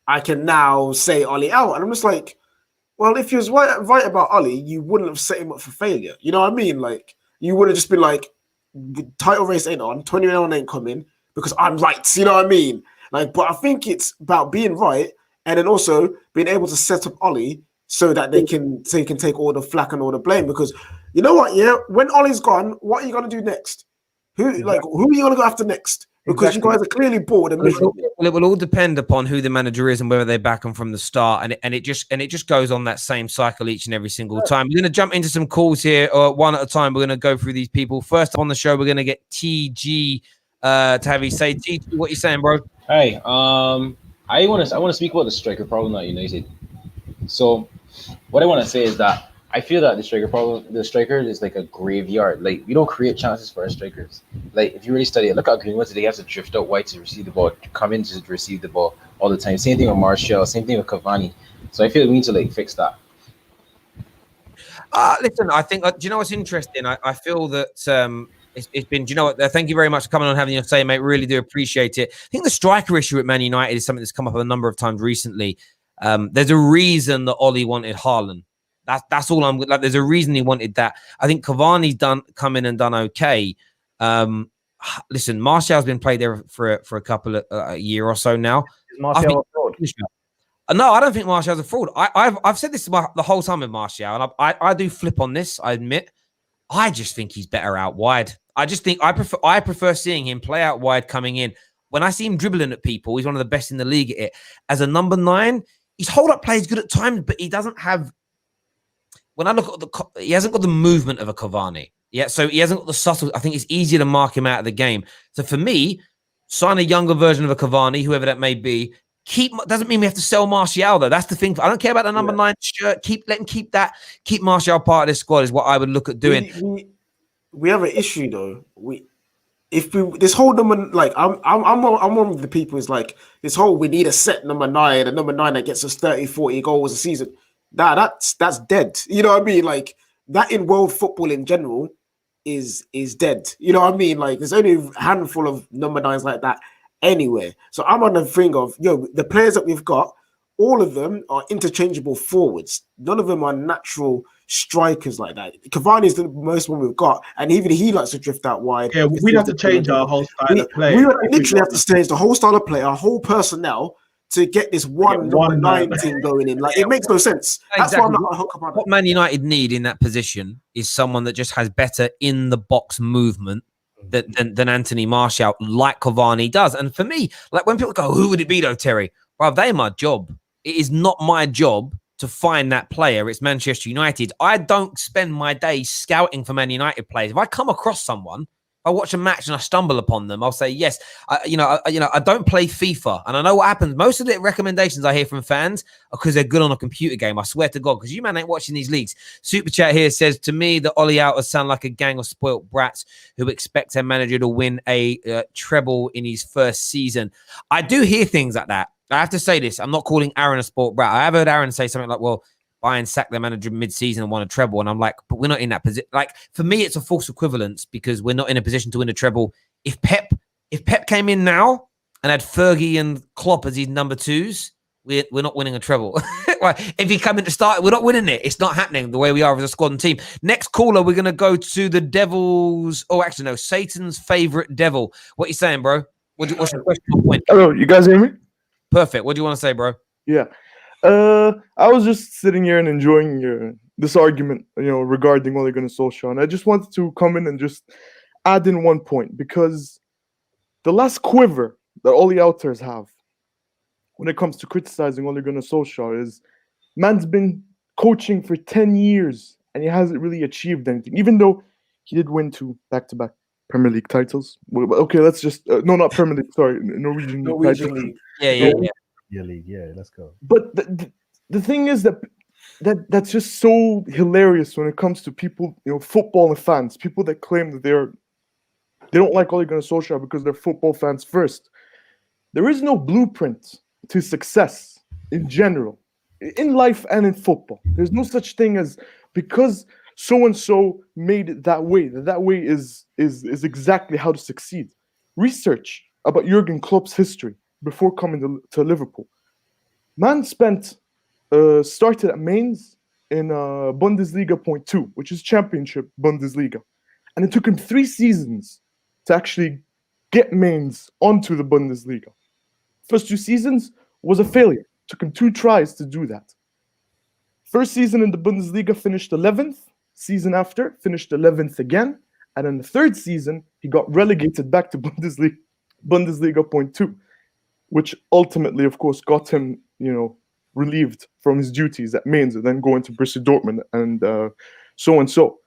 I can now say Ollie out," and I'm just like. Well, if you was right about Ollie, you wouldn't have set him up for failure. You know what I mean? Like, you would have just been like, the title race ain't on, 21 ain't coming because I'm right. You know what I mean? Like, but I think it's about being right and then also being able to set up Ollie so that they can take all the flack and all the blame. Because you know what? Yeah, when Ollie's gone, what are you gonna do next? Who are you gonna go after next? Because you guys are clearly bored and miserable. Well, it will all depend upon who the manager is and whether they back him from the start, and it just goes on that same cycle each and every single time. We're going to jump into some calls here, one at a time. We're going to go through these people. First up on the show, we're going to get TG to have you say, TG, what you saying, bro? Hey, I want to speak about the striker problem at United. So, what I want to say is that I feel that the striker is like a graveyard. Like, we don't create chances for our strikers. Like, if you really study it, look how Greenwood today has to drift out wide to receive the ball, come in to receive the ball all the time. Same thing with Martial, same thing with Cavani. So I feel we need to fix that. Listen, I think, do you know what's interesting? I feel that it's been, do you know what? Thank you very much for coming on and having your say, mate. Really do appreciate it. I think the striker issue at Man United is something that's come up a number of times recently. There's a reason that Ollie wanted Haaland. That's all I'm like. There's a reason he wanted that. I think Cavani's come in and done okay. Listen, Martial's been played there for a couple of a year or so now. Is Martial a fraud? No, I don't think Martial's a fraud. I've said this the whole time with Martial, and I do flip on this. I admit. I just think he's better out wide. I just think I prefer seeing him play out wide coming in. When I see him dribbling at people, he's one of the best in the league at it. As a number 9, his hold-up play is good at times, but he doesn't have. When I look at he hasn't got the movement of a Cavani. Yeah, so he hasn't got the subtle. I think it's easier to mark him out of the game. So for me, sign a younger version of a Cavani, whoever that may be. Doesn't mean we have to sell Martial though. That's the thing. I don't care about the number 9 shirt. Keep Martial part of this squad is what I would look at doing. We have an issue though. This whole number, like I'm one of the people who's like this whole we need a set number 9, a number 9 that gets us 30, 40 goals a season. That's dead. You know what I mean? Like that in world football in general is dead. You know what I mean? Like there's only a handful of number 9s like that anywhere. So I'm on the thing of the players that we've got, all of them are interchangeable forwards. None of them are natural strikers like that. Cavani is the most one we've got, and even he likes to drift out wide. Yeah, we'd have to change our whole style of play. We would literally have to change the whole style of play, our whole personnel to get this one number 9 team going in. Like it makes no sense. That's why I'm not gonna hook up on it. What Man United need in that position is someone that just has better in the box movement than Anthony Martial, like Cavani does. And for me, like when people go, who would it be though, Terry? Well, they're my job. It is not my job to find that player. It's Manchester United. I don't spend my day scouting for Man United players. If I come across someone, I watch a match and I stumble upon them, I'll say, yes, I don't play FIFA. And I know what happens. Most of the recommendations I hear from fans are because they're good on a computer game. I swear to God, because you man ain't watching these leagues. Super Chat here says, to me, the Ollie Outers sound like a gang of spoilt brats who expect their manager to win a treble in his first season. I do hear things like that. I have to say this. I'm not calling Aaron a sport brat. I have heard Aaron say something like, well, Bayern sacked their manager mid-season and won a treble. And I'm like, but we're not in that position. Like, for me, it's a false equivalence because we're not in a position to win a treble. If Pep came in now and had Fergie and Klopp as his number 2s, we're not winning a treble. If he come in to start, we're not winning it. It's not happening the way we are as a squad and team. Next caller, we're going to go to the Devil's. Oh, actually, no, Satan's favorite devil. What are you saying, bro? What's your question? Hello, you guys hear me? Perfect. What do you want to say, bro? Yeah. I was just sitting here and enjoying this argument, regarding Ole Gunnar Solskjaer. And I just wanted to come in and just add in one point, because the last quiver that all the outers have when it comes to criticizing Ole Gunnar Solskjaer is, man's been coaching for 10 years and he hasn't really achieved anything, even though he did win 2 back-to-back Premier League titles. Okay, let's just no, not Premier League. Sorry, Norwegian League. Yeah, league. Yeah, let's go. But the thing is that's just so hilarious when it comes to people, football and fans, people that claim that they don't like Ole Gunnar Solskjaer because they're football fans first. There is no blueprint to success in general, in life and in football. There's no such thing as because so and so made it that way is exactly how to succeed. Research about Jurgen Klopp's history before coming to Liverpool. Man started at Mainz in Bundesliga Point 2, which is Championship Bundesliga. And it took him 3 seasons to actually get Mainz onto the Bundesliga. First 2 seasons was a failure. It took him 2 tries to do that. First season in the Bundesliga finished 11th. Season after, finished 11th again. And in the 3rd season, he got relegated back to Bundesliga Point 2. Which ultimately, of course, got him, relieved from his duties at Mainz and then going to Borussia Dortmund and so and so.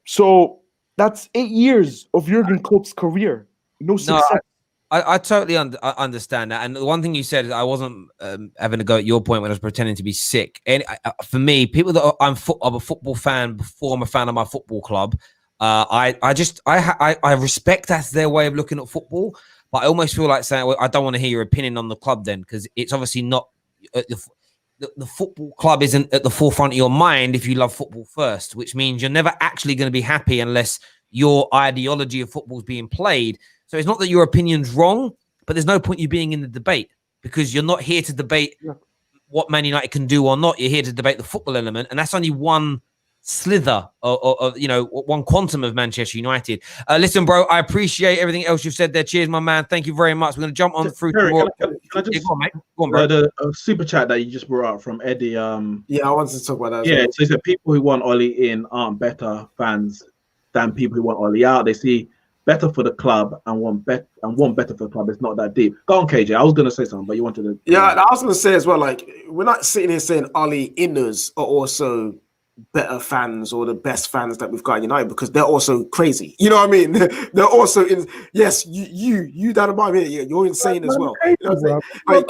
So that's 8 years of Jurgen Klopp's career. No success. I totally understand that. And the one thing you said is I wasn't having to go at your point when I was pretending to be sick. And for me, people that I'm a football fan before I'm a fan of my football club, I respect that's their way of looking at football. But I almost feel like saying, well, I don't want to hear your opinion on the club then, because it's obviously not the football club isn't at the forefront of your mind if you love football first, which means you're never actually going to be happy unless your ideology of football is being played. So it's not that your opinion's wrong, but there's no point you being in the debate because you're not here to debate what Man United can do or not. You're here to debate the football element, and that's only one slither of one quantum of Manchester United. Listen, bro, I appreciate everything else you've said there. Cheers, my man. Thank you very much. We're going to jump on through. Eric, can I just go on, mate. Go on, bro. The super chat that you just brought up from Eddie. Yeah, I wanted to talk about that. Yeah, so he said people who want Ollie in aren't better fans than people who want Ollie out. They see better for the club and want better for the club. It's not that deep. Go on, KJ. I was going to say something, but you wanted to. Yeah, I was going to say as well. Like, we're not sitting here saying Ollie inners are also better fans or the best fans that we've got at United, because they're also crazy. You know what I mean? They're also in. Yes, you down about me. You're insane as well. You know what I'm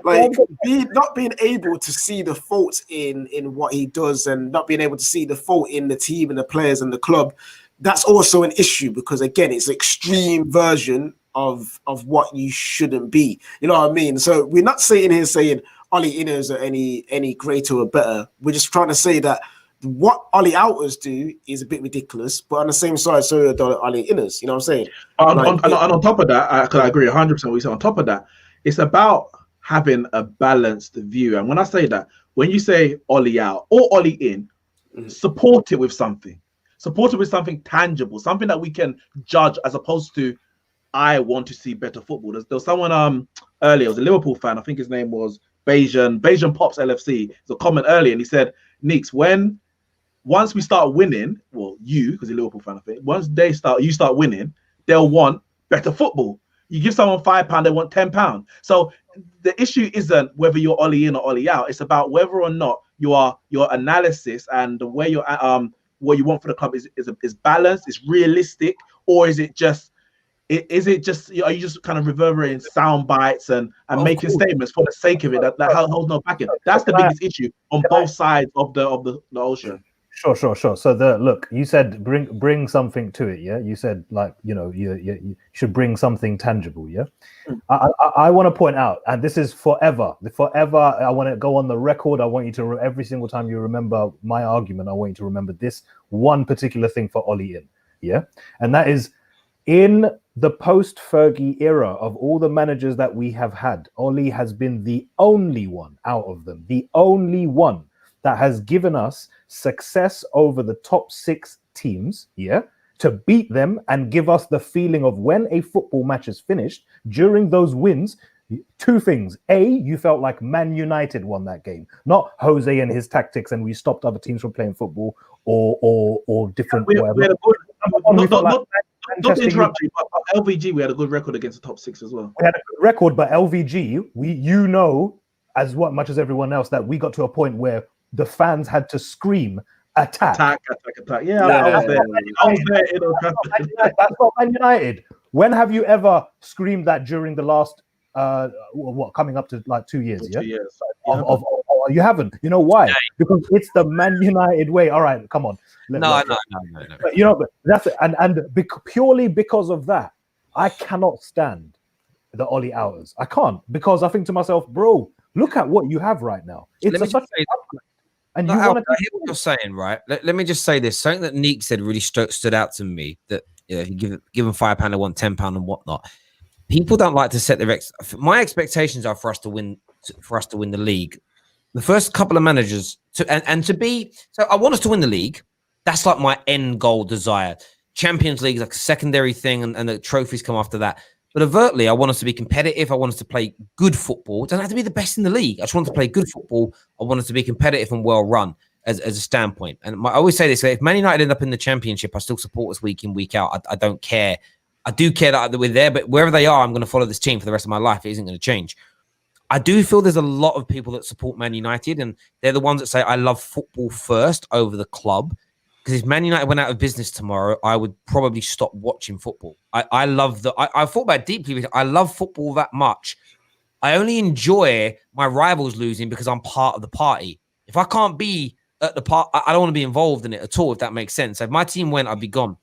saying? Not being able to see the fault in what he does, and not being able to see the fault in the team and the players and the club. That's also an issue, because again, it's an extreme version of what you shouldn't be. You know what I mean? So we're not sitting here saying Ollie inners are any greater or better. We're just trying to say that what Ollie outers do is a bit ridiculous, but on the same side, so are Ollie inners. You know what I'm saying? And on top of that, because I agree 100% with what you said. On top of that, it's about having a balanced view. And when I say that, when you say Ollie out or Ollie in, support it with something. Support it with something tangible, something that we can judge, as opposed to I want to see better football. There was someone earlier, it was a Liverpool fan, I think his name was Bayesian Pops LFC. There's a comment earlier, and he said, Neeks, once we start winning, well, you, because you're a Liverpool fan, I think, once you start winning, they'll want better football. You give someone £5, they want £10. So the issue isn't whether you're Ollie in or Ollie out. It's about whether or not your analysis and the way you're what you want for the club is balanced, is realistic, or is it just are you just kind of reverberating sound bites and making statements for the sake of it that holds no backing? That's the biggest issue on both sides of the ocean. Sure. So look, you said bring something to it, yeah. You said, like, you should bring something tangible, yeah. I want to point out, and this is forever. I want to go on the record. I want you to every single time you remember my argument, I want you to remember this one particular thing for Ollie in, yeah, and that is in the post-Fergie era of all the managers that we have had, Ollie has been the only one out of them, the only one that has given us success over the top 6 teams, yeah, to beat them and give us the feeling of when a football match is finished, during those wins, 2 things. A, you felt like Man United won that game, not Jose and his tactics and we stopped other teams from playing football or different whatever. Not to interrupt you, but LVG, we had a good record against the top 6 as well. We had a good record, but LVG, as much as everyone else, that we got to a point where the fans had to scream, attack. Yeah, I was there. That's not Man United. When have you ever screamed that during the last, coming up to like 2 years? 2 years. You haven't. You know why? Yeah. Because it's the Man United way. All right, come on. No. But, that's it. And purely because of that, I cannot stand the Ollie outers. I can't, because I think to myself, bro, look at what you have right now. And I hear what you're saying, right? Let me just say this. Something that Neek said really stood out to me, that he give them £5, they want £10 and whatnot. People don't like to set their my expectations are for us to win the league. The first couple of managers so I want us to win the league. That's like my end goal desire. Champions League is like a secondary thing, and the trophies come after that. But overtly, I want us to be competitive. I want us to play good football. It doesn't have to be the best in the league. I just want us to play good football. I want us to be competitive and well run as a standpoint. And I always say this: if Man United end up in the Championship, I still support us week in, week out. I don't care. I do care that we're there, but wherever they are, I'm going to follow this team for the rest of my life. It isn't going to change. I do feel there's a lot of people that support Man United, and they're the ones that say, I love football first over the club. Because if Man United went out of business tomorrow, I would probably stop watching football. I thought about it deeply. I love football that much. I only enjoy my rivals losing because I'm part of the party. If I can't be at the part, I don't want to be involved in it at all, if that makes sense. So if my team went, I'd be gone.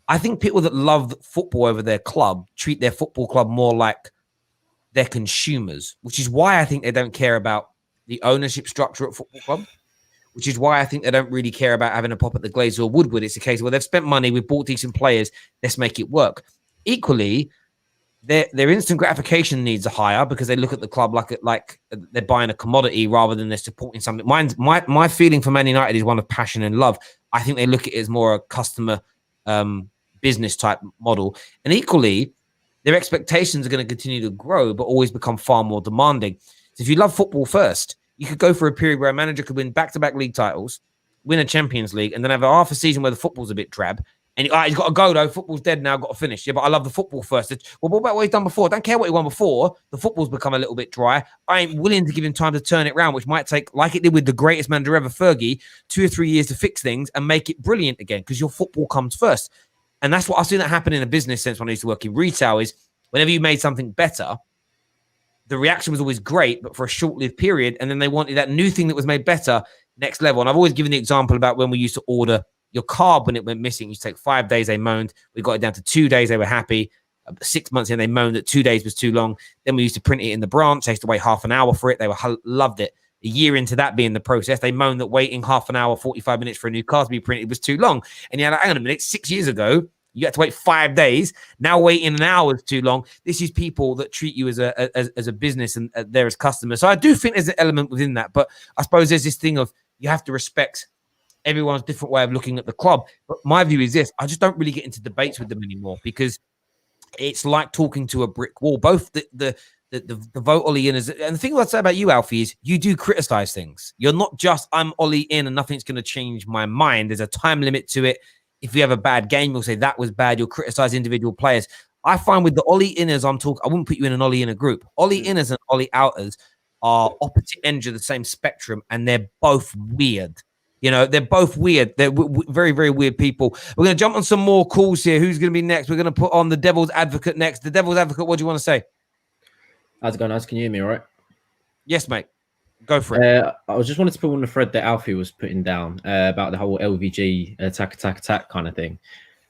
I think people that love football over their club treat their football club more like they're consumers, which is why I think they don't care about the ownership structure at football club, which is why I think they don't really care about having a pop at the Glazers or Woodward. It's a case where they've spent money, we've bought decent players, let's make it work. Equally, their instant gratification needs are higher because they look at the club like they're buying a commodity rather than they're supporting something. My feeling for Man United is one of passion and love. I think they look at it as more a customer business type model, and equally, their expectations are going to continue to grow, but always become far more demanding. So if you love football first, you could go for a period where a manager could win back-to-back league titles, win a Champions League, and then have a half a season where the football's a bit drab. And he's got to go, though. Football's dead now. Got to finish. Yeah, but I love the football first. Well, what about what he's done before? I don't care what he won before. The football's become a little bit dry. I ain't willing to give him time to turn it around, which might take, like it did with the greatest manager ever, Fergie, 2 or 3 years to fix things and make it brilliant again because your football comes first. And that's what I've seen that happen in a business sense when I used to work in retail is whenever you made something better, the reaction was always great, but for a short-lived period. And then they wanted that new thing that was made better next level. And I've always given the example about when we used to order your card when it went missing. It used to take 5 days, they moaned. We got it down to 2 days, they were happy. 6 months in, they moaned that 2 days was too long. Then we used to print it in the branch. They used to wait half an hour for it. They loved it. A year into that being the process, they moaned that waiting half an hour, 45 minutes for a new card to be printed was too long. And you're like, hang on a minute, 6 years ago, you had to wait 5 days. Now waiting an hour is too long. This is people that treat you as a business and they're as customers. So I do think there's an element within that. But I suppose there's this thing of you have to respect everyone's different way of looking at the club. But my view is this. I just don't really get into debates with them anymore because it's like talking to a brick wall. Both the vote Ollie in. And the thing I'd say about you, Alfie, is you do criticize things. You're not just, I'm Ollie in and nothing's going to change my mind. There's a time limit to it. If you have a bad game, you'll say that was bad. You'll criticize individual players. I find with the Ollie inners, I wouldn't put you in an Ollie inner group. Ollie inners and Ollie outers are opposite ends of the same spectrum, and they're both weird. You know, they're both weird. They're very, very weird people. We're going to jump on some more calls here. Who's going to be next? We're going to put on the Devil's Advocate next. The Devil's Advocate, what do you want to say? How's it going, guys? Can you hear me all right? Yes, mate. Go for it. I just wanted to put on the thread that Alfie was putting down about the whole LVG attack kind of thing.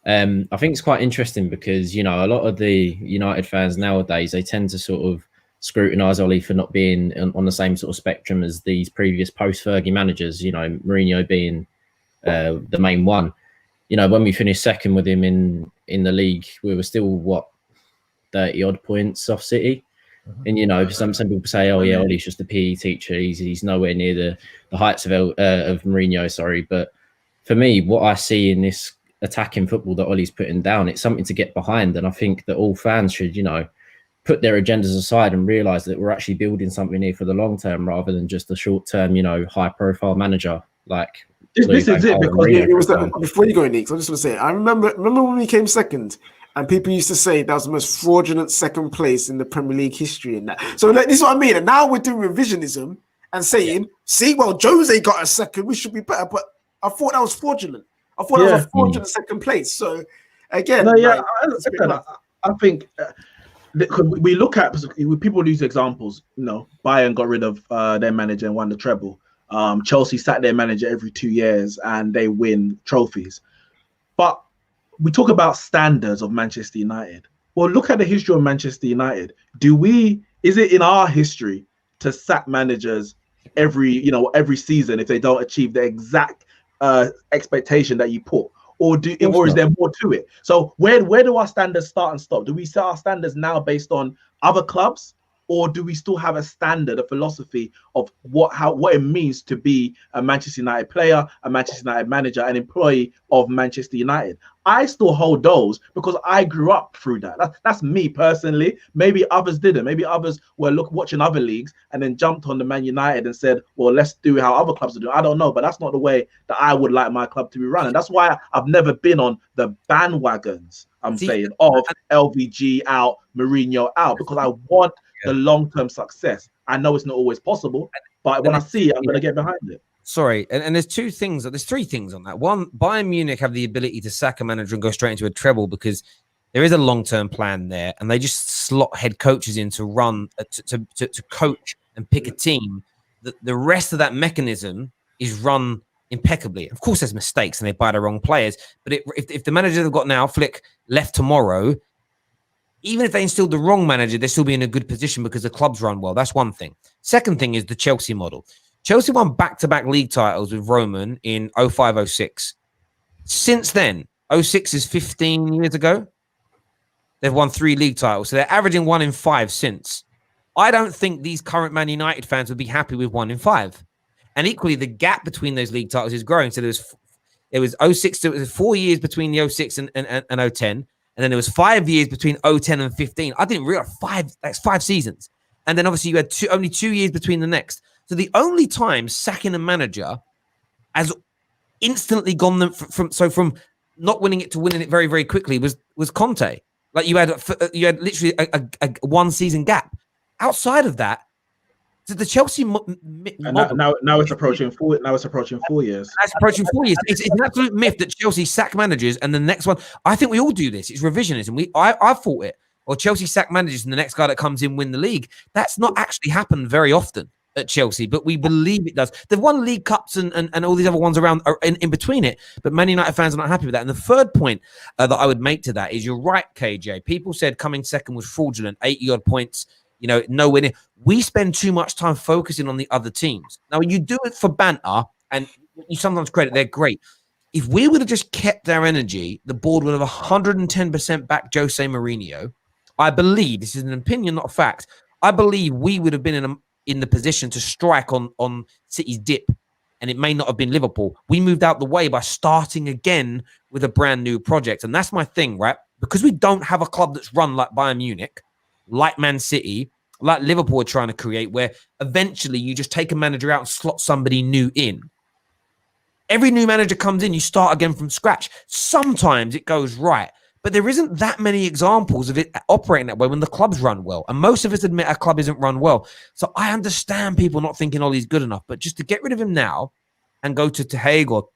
I think it's quite interesting because, you know, a lot of the United fans nowadays, they tend to sort of scrutinise Ollie for not being on the same sort of spectrum as these previous post-Fergie managers, you know, Mourinho being the main one. You know, when we finished second with him in the league, we were still, 30-odd points off City. And, you know, some people say, oh, yeah, Ollie's just a PE teacher. He's nowhere near the heights of Mourinho, sorry. But for me, what I see in this attacking football that Ollie's putting down, it's something to get behind. And I think that all fans should, you know, put their agendas aside and realise that we're actually building something here for the long term rather than just a short-term, you know, high-profile manager. Like this is it, because it was before you go, Nick, I just want to say, I remember when we came second. And people used to say that was the most fraudulent second place in the Premier League history and that. So like, this is what I mean. And now we're doing revisionism and saying, see, well, Jose got a second, we should be better. But I thought that was fraudulent. I thought that was a fraudulent second place. So again, I think we look at, people use examples, you know, Bayern got rid of their manager and won the treble. Chelsea sat their manager every 2 years and they win trophies. But we talk about standards of Manchester United. Well, look at the history of Manchester United. Is it in our history to sack managers every season if they don't achieve the exact expectation that you put? Or is there more to it? So where do our standards start and stop? Do we set our standards now based on other clubs? Or do we still have a standard, a philosophy of what it means to be a Manchester United player, a Manchester United manager, an employee of Manchester United? I still hold those because I grew up through that. That's me personally. Maybe others didn't. Maybe others were watching other leagues and then jumped on the Man United and said, well, let's do how other clubs are doing. I don't know, but that's not the way that I would like my club to be run. And that's why I've never been on the bandwagons, of LVG out, Mourinho out, because I want the long-term success. I know it's not always possible, but when I see it, I'm going to get behind it. Sorry, and there's three things on that. One, Bayern Munich have the ability to sack a manager and go straight into a treble because there is a long-term plan there, and they just slot head coaches in to run, to coach and pick a team. The rest of that mechanism is run impeccably. Of course, there's mistakes and they buy the wrong players, but if the manager they've got now, Flick, left tomorrow, even if they instilled the wrong manager, they'll still be in a good position because the club's run well. That's one thing. Second thing is the Chelsea model. Chelsea won back-to-back league titles with Roman in 05-06. Since then, 06 is 15 years ago. They've won 3 league titles. So they're averaging 1 in 5 since. I don't think these current Man United fans would be happy with 1 in 5. And equally, the gap between those league titles is growing. So it was 06, so it was 4 years between the 06 and 010. And then there was 5 years between 010 and 15. I didn't realize that's 5 seasons. And then obviously you had only 2 years between the next. So the only time sacking a manager has instantly gone from not winning it to winning it very, very quickly was Conte. Like you had literally a 1 season gap. Outside of that, the Chelsea model, now it's approaching 4. Now it's approaching 4 years. That's approaching 4 years. It's an absolute myth that Chelsea sack managers and the next one. I think we all do this. It's revisionism. I fought it. Or Chelsea sack managers and the next guy that comes in win the league. That's not actually happened very often at Chelsea, but we believe it does. They've won League Cups and all these other ones around in between it, but Man United fans are not happy with that. And the third point that I would make to that is you're right, KJ. People said coming second was fraudulent, 80-odd points, nowhere near. We spend too much time focusing on the other teams. Now, you do it for banter, and you sometimes credit, they're great. If we would have just kept our energy, the board would have 110% backed Jose Mourinho. I believe, this is an opinion, not a fact, I believe we would have been in the position to strike on City's dip, and it may not have been Liverpool. We moved out the way by starting again with a brand new project, and that's my thing, right? Because we don't have a club that's run like Bayern Munich, like Man City, like Liverpool are trying to create, where eventually you just take a manager out and slot somebody new in. Every new manager comes in, you start again from scratch. Sometimes it goes right, but there isn't that many examples of it operating that way when the club's run well. And most of us admit our club isn't run well. So I understand people not thinking Ollie's good enough, but just to get rid of him now and go to Hague or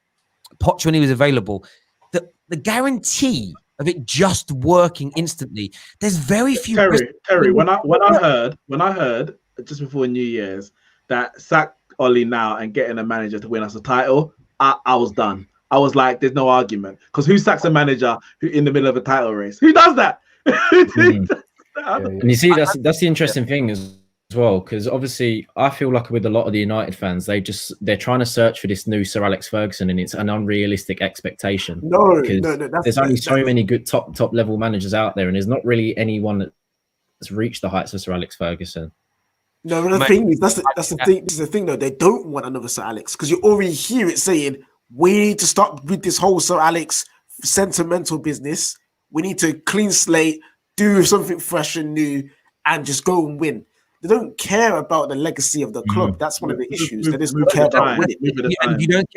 Poch when he was available, the guarantee of it just working instantly, there's very few. Terry, when I heard just before New Year's that sack Ollie now and getting a manager to win us a title, I was done. I was like, there's no argument. Because who sacks a manager who in the middle of a title race? Who does that? And you see, that's the interesting thing as well, because obviously I feel like with a lot of the United fans, they're trying to search for this new Sir Alex Ferguson, and it's an unrealistic expectation. No, there's only so many good top level managers out there, and there's not really anyone that's reached the heights of Sir Alex Ferguson. No, but the thing is, that's the thing. This is the thing, though. They don't want another Sir Alex because you already hear it saying, we need to start with this whole Sir Alex sentimental business. We need to clean slate, do something fresh and new, and just go and win. They don't care about the legacy of the club. That's one of the issues. They just care about winning. And you don't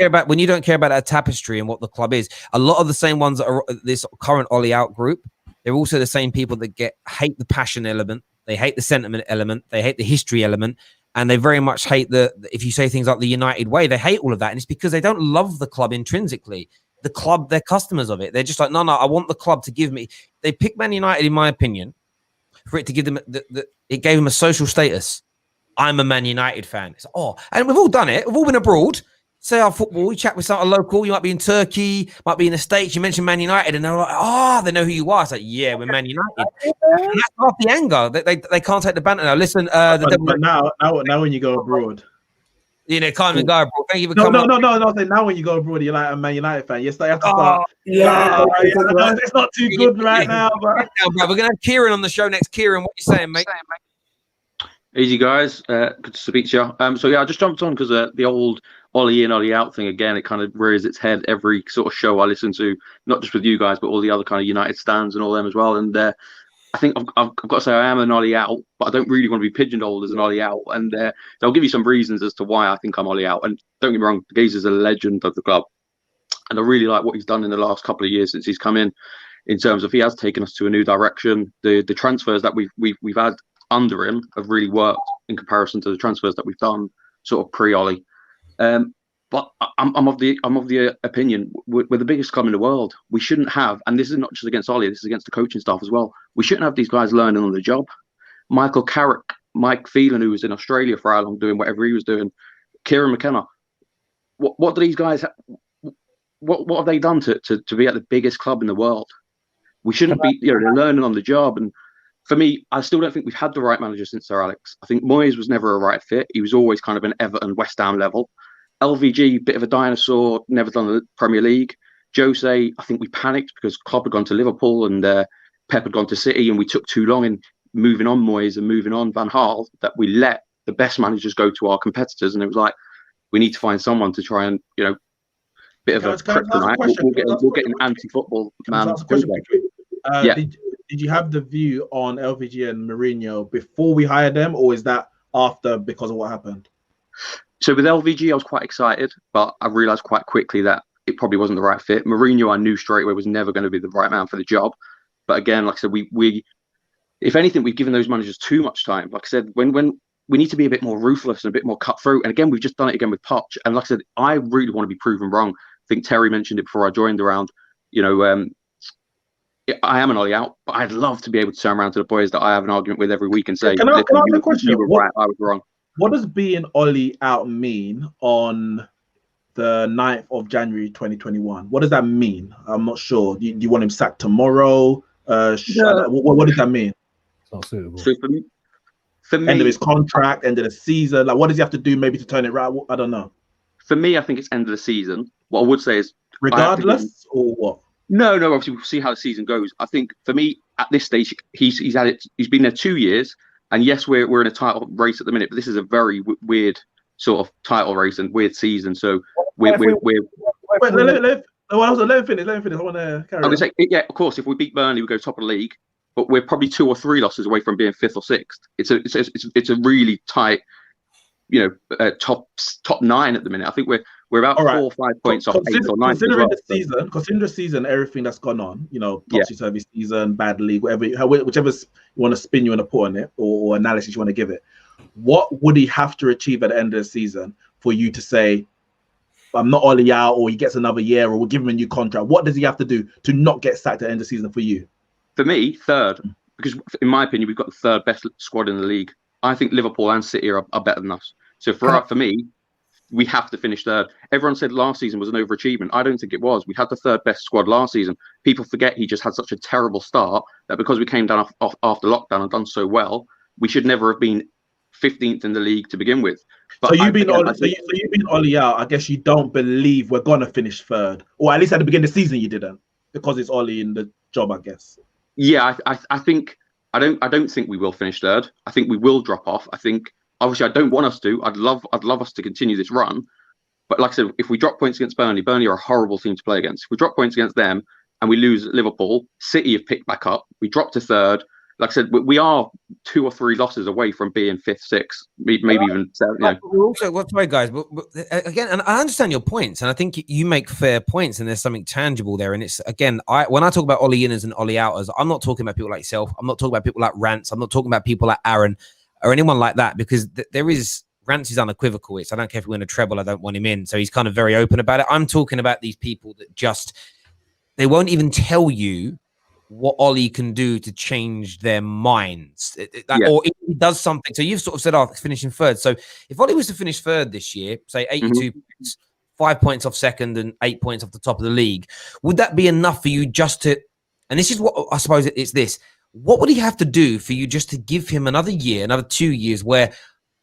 care about that tapestry and what the club is. A lot of the same ones that are this current Ollie out group, they're also the same people that hate the passion element. They hate the sentiment element. They hate the history element. And they very much hate if you say things like the United way, they hate all of that. And it's because they don't love the club intrinsically. The club, they're customers of it. They're just like, no, I want the club to give me. They pick Man United, in my opinion, for it to give them, it gave them a social status. I'm a Man United fan. It's and we've all done it. We've all been abroad. Say our football, we chat with some local. You might be in Turkey, might be in the States. You mention Man United, and they're like, they know who you are. It's like, yeah, we're Man United. And that's half the anger. They can't take the banter now. Listen, but now when you go abroad, can't even go abroad. Thank you for coming. No. Now when you go abroad, you're like a Man United fan. Yes, they have to start. It's not too good right now. But we're gonna have Kieran on the show next. Kieran, what you saying, mate? Easy, guys. Good to speak to you. So yeah, I just jumped on because the old Ollie in, Ollie out thing again. It kind of rears its head every sort of show I listen to, not just with you guys, but all the other kind of United stands and all them as well. And I think I've got to say I am an Ollie out, but I don't really want to be pigeonholed as an Ollie out. And they'll give you some reasons as to why I think I'm Ollie out. And don't get me wrong, Gazer's a legend of the club, and I really like what he's done in the last couple of years since he's come in terms of he has taken us to a new direction. The transfers that we've had under him have really worked in comparison to the transfers that we've done sort of pre-Ollie. But I'm of the opinion we're the biggest club in the world. We shouldn't have, and this is not just against Ollie, this is against the coaching staff as well. We shouldn't have these guys learning on the job. Michael Carrick, Mike Phelan, who was in Australia for how long doing whatever he was doing, Kieran McKenna. What do these guys? What have they done to be at the biggest club in the world? We shouldn't be, they're learning on the job. And for me, I still don't think we've had the right manager since Sir Alex. I think Moyes was never a right fit. He was always kind of an Everton, West Ham level. LVG, bit of a dinosaur, never done the Premier League. Jose, I think we panicked because Klopp had gone to Liverpool and Pep had gone to City and we took too long in moving on Moyes and moving on Van Gaal that we let the best managers go to our competitors. And it was like, we need to find someone to try and, bit of a kryptonite. We'll get an anti-football man. Did you have the view on LVG and Mourinho before we hired them, or is that after because of what happened? So with LVG, I was quite excited, but I realised quite quickly that it probably wasn't the right fit. Mourinho, I knew straight away was never going to be the right man for the job. But again, like I said, we if anything, we've given those managers too much time. Like I said, when we need to be a bit more ruthless and a bit more cutthroat. And again, we've just done it again with Poch. And like I said, I really want to be proven wrong. I think Terry mentioned it before I joined around, I am an Ollie out, but I'd love to be able to turn around to the boys that I have an argument with every week and say, can I ask a question? You were right, I was wrong. What does being Ollie out mean on the 9th of January 2021? What does that mean? I'm not sure. Do you want him sacked tomorrow? What does that mean? It's not suitable. So for me, end of his contract, end of the season. Like, what does he have to do maybe to turn it right? I don't know. For me, I think it's end of the season. What I would say is, regardless, or what? No. Obviously, we'll see how the season goes. I think for me, at this stage, he's been there 2 years, and yes, we're in a title race at the minute, but this is a very weird sort of title race and weird season. So we're. Wait, let me finish. I want to carry on. Say, yeah, of course. If we beat Burnley, we go top of the league, but we're probably 2 or 3 losses away from being 5th or 6th. It's a really tight, top 9 at the minute. I think we're about 4 or 5 points off 8th or 9th. Considering the season, everything that's gone on, topsy-turvy season, bad league, whichever you want to spin you want to put on it or analysis you want to give it. What would he have to achieve at the end of the season for you to say, I'm not Ollie out, or he gets another year, or we'll give him a new contract? What does he have to do to not get sacked at the end of the season for you? For me, 3rd, because in my opinion, we've got the 3rd best squad in the league. I think Liverpool and City are better than us. So for me, we have to finish 3rd. Everyone said last season was an overachievement. I don't think it was. We had the 3rd best squad last season. People forget he just had such a terrible start that because we came down off after lockdown and done so well, we should never have been 15th in the league to begin with. But so you've been Ollie out. I guess you don't believe we're gonna finish 3rd, or at least at the beginning of the season you didn't, because it's Ollie in the job, I guess. Yeah, I think I don't think we will finish 3rd. I think we will drop off. I think obviously I don't want us to. I'd love us to continue this run, but like I said, if we drop points against Burnley are a horrible team to play against. If we drop points against them and we lose Liverpool, City have picked back up. We drop to 3rd. Like I said, we are 2 or 3 losses away from being 5th, 6th, maybe even 7th. We're also, sorry guys, but again, and I understand your points, and I think you make fair points, and there's something tangible there. And it's again, when I talk about Ollie inners and Ollie outers, I'm not talking about people like yourself. I'm not talking about people like Rance. I'm not talking about people like Aaron or anyone like that, because there is Rance is unequivocal. It's I don't care if we win a treble, I don't want him in. So he's kind of very open about it. I'm talking about these people that just they won't even tell you what Ollie can do to change their minds, or if he does something. So you've sort of said, finishing 3rd. So if Ollie was to finish 3rd this year, say 82 points, 5 points off 2nd and 8 points off the top of the league, would that be enough for you just to, and this is what I suppose it's this, what would he have to do for you just to give him another year, another 2 years where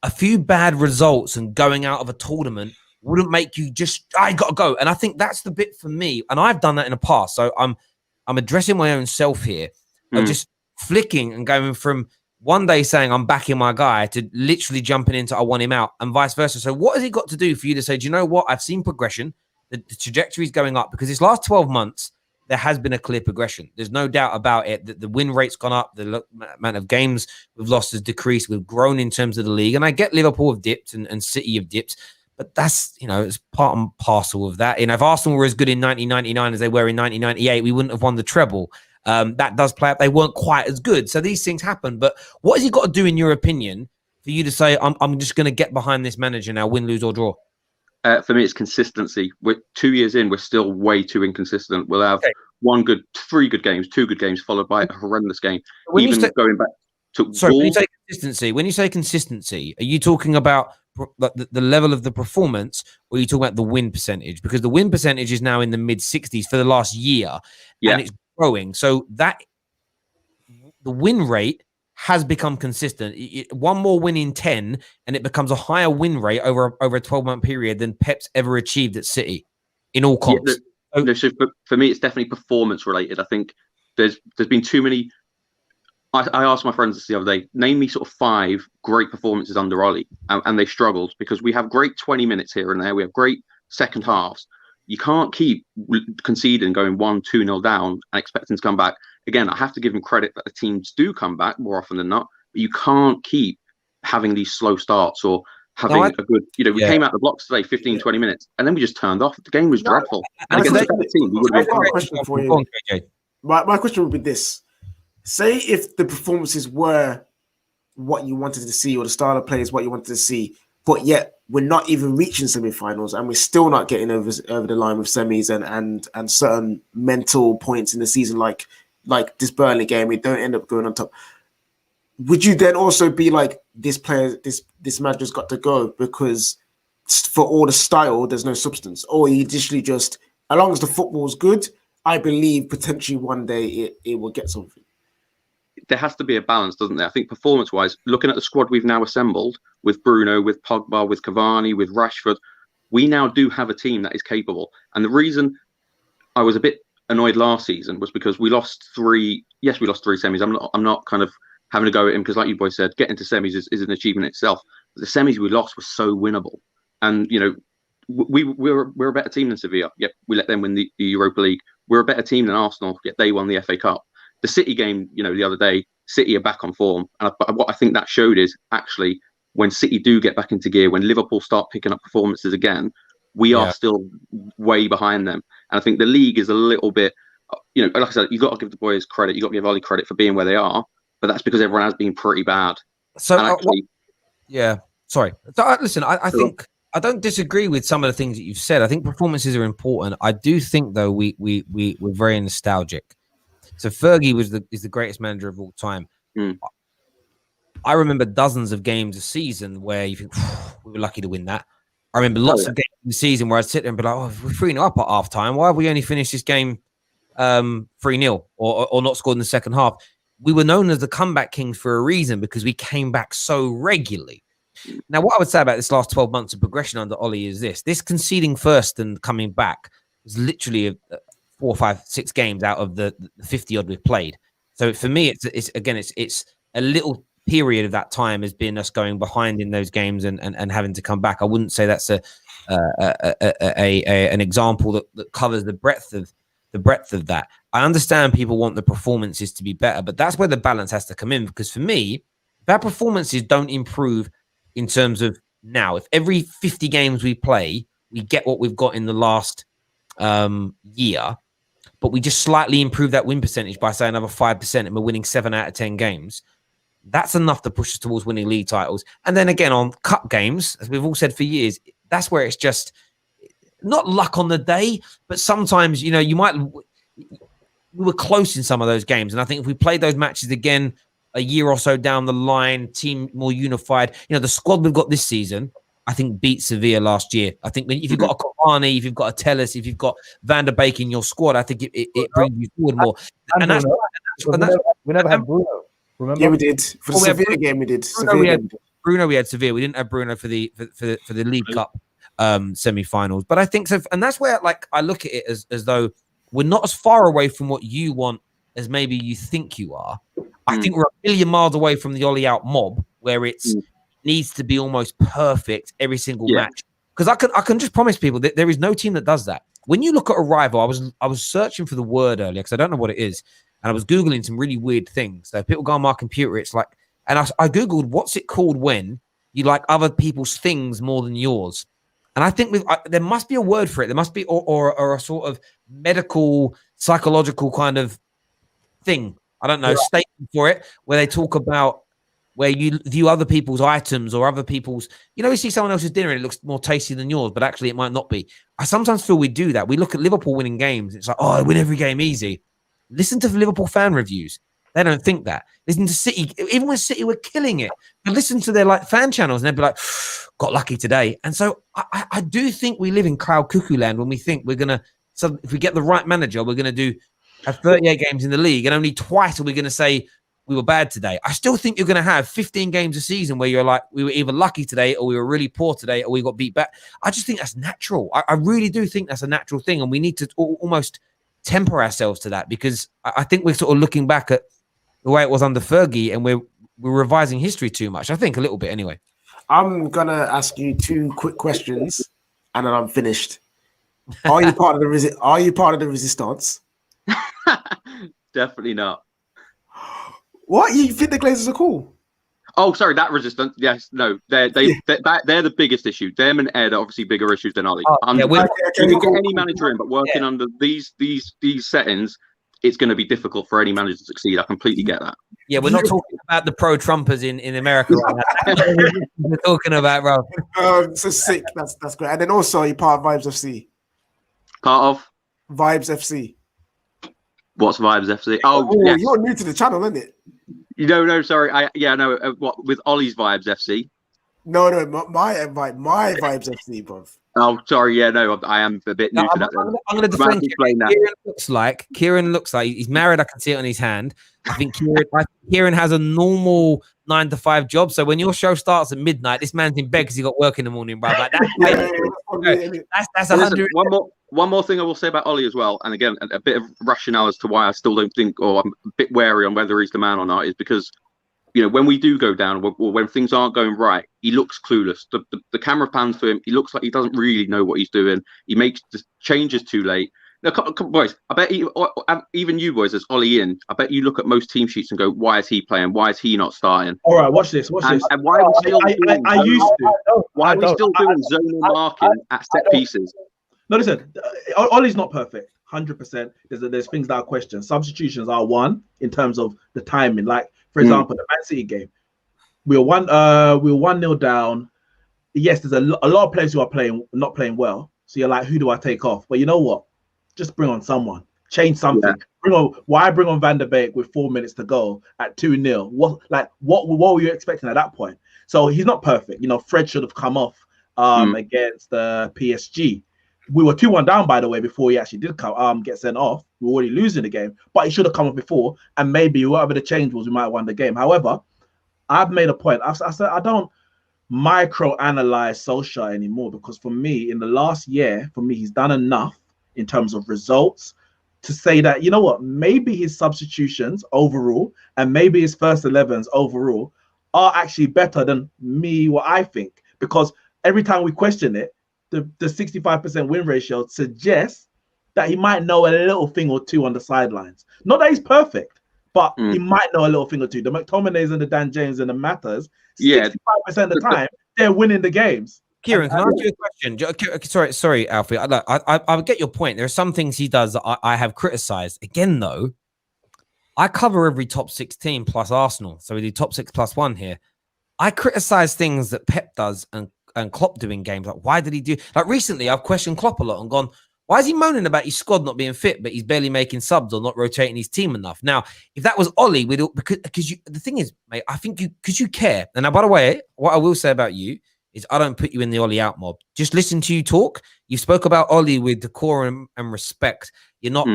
a few bad results and going out of a tournament wouldn't make you just, I got to go. And I think that's the bit for me. And I've done that in the past. So I'm addressing my own self here of just flicking and going from one day saying I'm backing my guy to literally jumping into I want him out and vice versa. So what has he got to do for you to say, do you know what? I've seen progression. The trajectory is going up because this last 12 months, there has been a clear progression. There's no doubt about it that the win rate's gone up. The amount of games we've lost has decreased. We've grown in terms of the league. And I get Liverpool have dipped and City have dipped. But that's, it's part and parcel of that. If Arsenal were as good in 1999 as they were in 1998, we wouldn't have won the treble. That does play out. They weren't quite as good. So these things happen. But what has he got to do, in your opinion, for you to say, I'm just going to get behind this manager now, win, lose or draw? For me, it's consistency. We're 2 years in. We're still way too inconsistent. We'll have 3 good games, 2 good games, followed by a horrendous game. When you say consistency, are you talking about the level of the performance, or are you talking about the win percentage? Because the win percentage is now in the mid-60s for the last year, and it's growing. So that the win rate has become consistent. One more win in 10, and it becomes a higher win rate over a 12-month period than Pep's ever achieved at City in all comps. So for me, it's definitely performance related. I think there's been too many I asked my friends this the other day, name me sort of 5 great performances under Ollie, and they struggled because we have great 20 minutes here and there. We have great second halves. You can't keep conceding, going 1-2-0 down and expecting to come back. Again, I have to give him credit that the teams do come back more often than not, but you can't keep having these slow starts or having a good, we came out the blocks today, 15, 20 minutes, and then we just turned off. The game was dreadful. And against a better team, we would have been question for you. My question would be this. Say if the performances were what you wanted to see, or the style of play is what you wanted to see, but yet we're not even reaching semi-finals and we're still not getting over the line with semis and certain mental points in the season, like this Burnley game, we don't end up going on top. Would you then also be like, this manager's got to go because for all the style, there's no substance? Or you literally just, as long as the football's good, I believe potentially one day it will get something. There has to be a balance, doesn't there? I think performance-wise, looking at the squad we've now assembled with Bruno, with Pogba, with Cavani, with Rashford, we now do have a team that is capable. And the reason I was a bit annoyed last season was because we lost 3. Yes, we lost 3 semis. I'm not kind of having to go at him because, like you boys said, getting to semis is an achievement itself. But the semis we lost were so winnable, and we're a better team than Sevilla. Yep, we let them win the Europa League. We're a better team than Arsenal. Yet they won the FA Cup. The City game, the other day, City are back on form. And what I think that showed is actually when City do get back into gear, when Liverpool start picking up performances again, we are still way behind them. And I think the league is a little bit, like I said, you've got to give the boys credit. You've got to give Ollie credit for being where they are. But that's because everyone has been pretty bad. So, sorry. So, listen, I think I don't disagree with some of the things that you've said. I think performances are important. I do think, though, we're very nostalgic. So Fergie is the greatest manager of all time. I remember dozens of games a season where you think we were lucky to win that. I remember lots of games in the season where I'd sit there and be like, "Oh, we're 3-0 up at half time. Why have we only finished this game 3-0 or not scored in the second half?" We were known as the comeback kings for a reason because we came back so regularly. Now, what I would say about this last 12 months of progression under Ollie is this conceding first and coming back was literally 4, 5, 6 games out of the 50 odd we've played. So for me, it's a little period of that time has been us going behind in those games and having to come back. I wouldn't say that's an example that covers the breadth of that. I understand people want the performances to be better, but that's where the balance has to come in. Because for me, if our performances don't improve in terms of now, if every 50 games we play, we get what we've got in the last year, but we just slightly improve that win percentage by, say, another 5%, and we're winning 7 out of 10 games, that's enough to push us towards winning league titles. And then again, on cup games, as we've all said for years, that's where it's just not luck on the day, but sometimes, we were close in some of those games. And I think if we played those matches again a year or so down the line, team more unified, the squad we've got this season, I think beat Sevilla last year. I think if you've got a Cavani, if you've got a Telles, if you've got Van der Beek in your squad, I think it brings you forward more. And we never had Bruno. Remember? Yeah, we did. For the Sevilla game, we did. Bruno, we had Sevilla. We didn't have Bruno for the League Cup semi-finals. But I think so, and that's where I look at it as though we're not as far away from what you want as maybe you think you are. I think we're a million miles away from the Ollie out mob, where it needs to be almost perfect every single match. Because I can just promise people that there is no team that does that. When you look at a rival, I was searching for the word earlier because I don't know what it is, and I was Googling some really weird things. So people go on my computer, it's like, and I Googled what's it called when you like other people's things more than yours. And I think there must be a word for it. There must be or a sort of medical, psychological kind of thing. I don't know, statement for it, where they talk about where you view other people's items or other people's, you see someone else's dinner and it looks more tasty than yours, but actually it might not be. I sometimes feel we do that. We look at Liverpool winning games. It's like, oh, I win every game easy. Listen to the Liverpool fan reviews. They don't think that. Listen to City, even when City were killing it, but listen to their fan channels and they'd be like, got lucky today. And so I do think we live in cloud cuckoo land when we think we're going to, so if we get the right manager, we're going to have 38 games in the league and only twice are we going to say we were bad today. I still think you're going to have 15 games a season where you're like, we were either lucky today or we were really poor today or we got beat back. I just think that's natural. I really do think that's a natural thing. And we need to almost temper ourselves to that, because I think we're sort of looking back at the way it was under Fergie, and we're revising history too much. I think a little bit anyway. I'm gonna ask you 2 quick questions, and then I'm finished. Are you part of the Are you part of the resistance? Definitely not. What, you think the Glazers are cool? Oh, sorry, that resistance. Yes, no, they're the biggest issue. Them and Ed are obviously bigger issues than Ollie. Yeah, you can get any manager in, but working under these settings, it's going to be difficult for any manager to succeed. I completely get that. Yeah, we're not talking about the pro-Trumpers in America right now. We're talking about, bro. So sick. That's great. And then also, you're part of Vibes FC. Part of Vibes FC. What's Vibes FC? Oh, yes. You're new to the channel, isn't it? No, sorry. What with Ollie's Vibes FC? No, my Vibes FC, bro. Oh, sorry. Yeah, no, I am a bit new to that. I'm going to defend Kieran looks like he's married. I can see it on his hand. I think Kieran has a normal 9 to 5 job. So when your show starts at midnight, this man's in bed because he got work in the morning, bro. Like that's 100. One more thing I will say about Ollie as well, and again, a bit of rationale as to why I still don't think, or I'm a bit wary on whether he's the man or not, is because, you know, when we do go down, or when things aren't going right, he looks clueless. The camera pans to him. He looks like he doesn't really know what he's doing. He makes the changes too late. Now, come on, boys, I bet even you boys, as Ollie in, I bet you look at most team sheets and go, why is he playing? Why is he not starting? All right, watch this. And why are we still doing zonal marking at set pieces? No, listen, Ollie's not perfect, 100%. There's things that are questioned. Substitutions are one in terms of the timing. Like, for example, the Man City game, we were 1-0 down. Yes, there's a lot of players who are not playing well. So you're like, who do I take off? But you know what? Just bring on someone. Change something. Yeah. Why bring on Van der Beek with 4 minutes to go at 2-0? What were you expecting at that point? So he's not perfect. You know, Fred should have come off against PSG. We were 2-1 down, by the way, before he actually did get sent off. We were already losing the game, but he should have come off before, and maybe whatever the change was, we might have won the game. However, I've made a point. I said I don't micro-analyze Solskjaer anymore, because for me, in the last year, he's done enough in terms of results to say that, you know what, maybe his substitutions overall and maybe his first 11s overall are actually better than what I think, because every time we question it, the 65% win ratio suggests that he might know a little thing or two on the sidelines. Not that he's perfect, but he might know a little thing or two. The McTominays and the Dan James and the Matters, 65% of the time, they're winning the games. Kieran, can I ask you a question? Sorry, Alfie. I get your point. There are some things he does that I have criticised. Again, though, I cover every top 6 team plus Arsenal. So we do top 6 plus 1 here. I criticise things that Pep does and Klopp doing games. Like, why did he do? Like, recently, I've questioned Klopp a lot and gone, why is he moaning about his squad not being fit, but he's barely making subs or not rotating his team enough? Now, if that was Ollie, because the thing is, mate, I think because you care. And now, by the way, what I will say about you is I don't put you in the Ollie out mob. Just listen to you talk. You spoke about Ollie with decorum and respect. You're not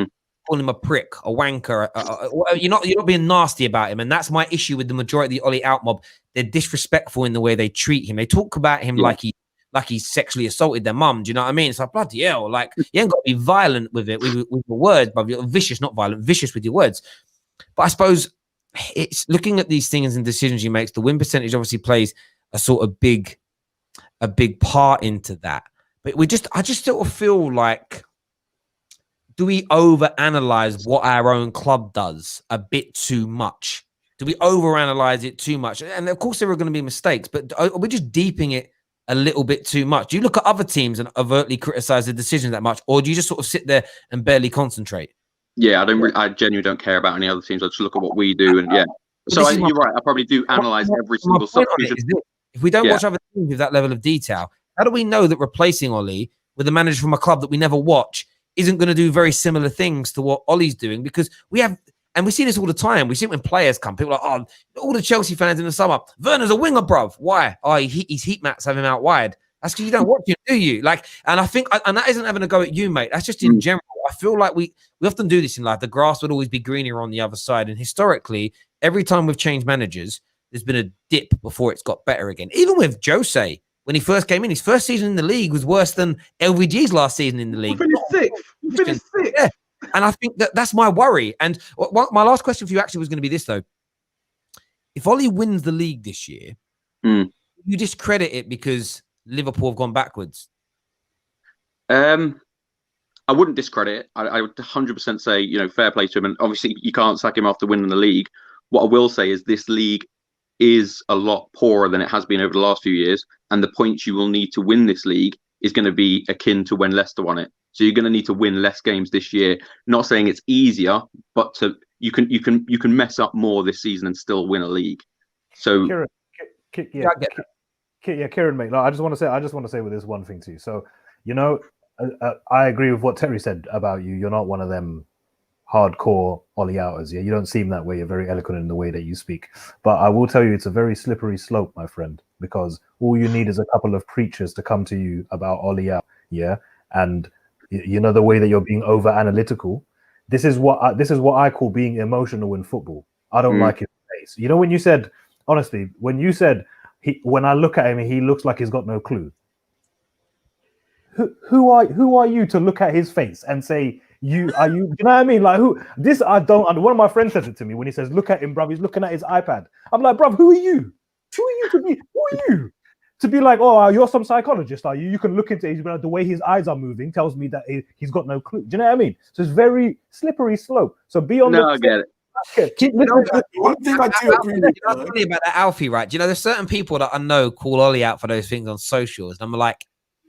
calling him a prick, a wanker. You're not being nasty about him. And that's my issue with the majority of the Ollie out mob. They're disrespectful in the way they treat him. They talk about him like he sexually assaulted their mum. Do you know what I mean? It's like, bloody hell. Like, you ain't got to be violent with it, with your words, but you're vicious, not violent, vicious with your words. But I suppose it's looking at these things and decisions you make. The win percentage obviously plays a sort of big part into that. But I just sort of feel like, do we overanalyze what our own club does a bit too much? Do we overanalyze it too much? And of course there are going to be mistakes, but are we just deeping it a little bit too much? Do you look at other teams and overtly criticize the decisions that much, or do you just sort of sit there and barely concentrate? Yeah, I genuinely don't care about any other teams. I just look at what we do, and So you're right. I probably do analyze every single substitution. If we don't watch other teams with that level of detail, how do we know that replacing Ollie with a manager from a club that we never watch isn't going to do very similar things to what Ollie's doing? Because we see this all the time. We see it when players come. People are like, all the Chelsea fans in the summer, Werner's a winger, bruv. Why? His heat maps have him out wide. That's because you don't watch him, do you? Like, and I think, and that isn't having a go at you, mate. That's just in general. I feel like we often do this in life. The grass would always be greener on the other side. And historically, every time we've changed managers, there's been a dip before it's got better again. Even with Jose, when he first came in, his first season in the league was worse than LVG's last season in the league. We finished sixth. Yeah. And I think that's my worry. And my last question for you actually was going to be this, though. if Ollie wins the league this year, you discredit it because Liverpool have gone backwards. I wouldn't discredit it. I would 100% say, fair play to him. And obviously, you can't sack him after winning the league. What I will say is this league is a lot poorer than it has been over the last few years. And the points you will need to win this league is going to be akin to when Leicester won it. So you're going to need to win less games this year. Not saying it's easier, but you can mess up more this season and still win a league. So Kieran, mate. I just want to say with this one thing too. So I agree with what Terry said about you. You're not one of them hardcore Ollie outers. Yeah, you don't seem that way. You're very eloquent in the way that you speak. But I will tell you, it's a very slippery slope, my friend, because all you need is a couple of preachers to come to you about Ollie out. Yeah, and the way that you're being over analytical. This is what I call being emotional in football. I don't like his face. When you said, honestly, when I look at him, he looks like he's got no clue. Who are you to look at his face and say you know what I mean? Like I don't. One of my friends says it to me when he says, "Look at him, bruv. He's looking at his iPad." I'm like, bruv, who are you? Who are you to be like, oh, you're some psychologist, are you? You can look into the way his eyes are moving tells me that he's got no clue. Do you know what I mean? So it's very slippery slope. So be on I get it. One thing I do agree with what's funny about that Alfie, right? There's certain people that I know call Ollie out for those things on socials, and I'm like,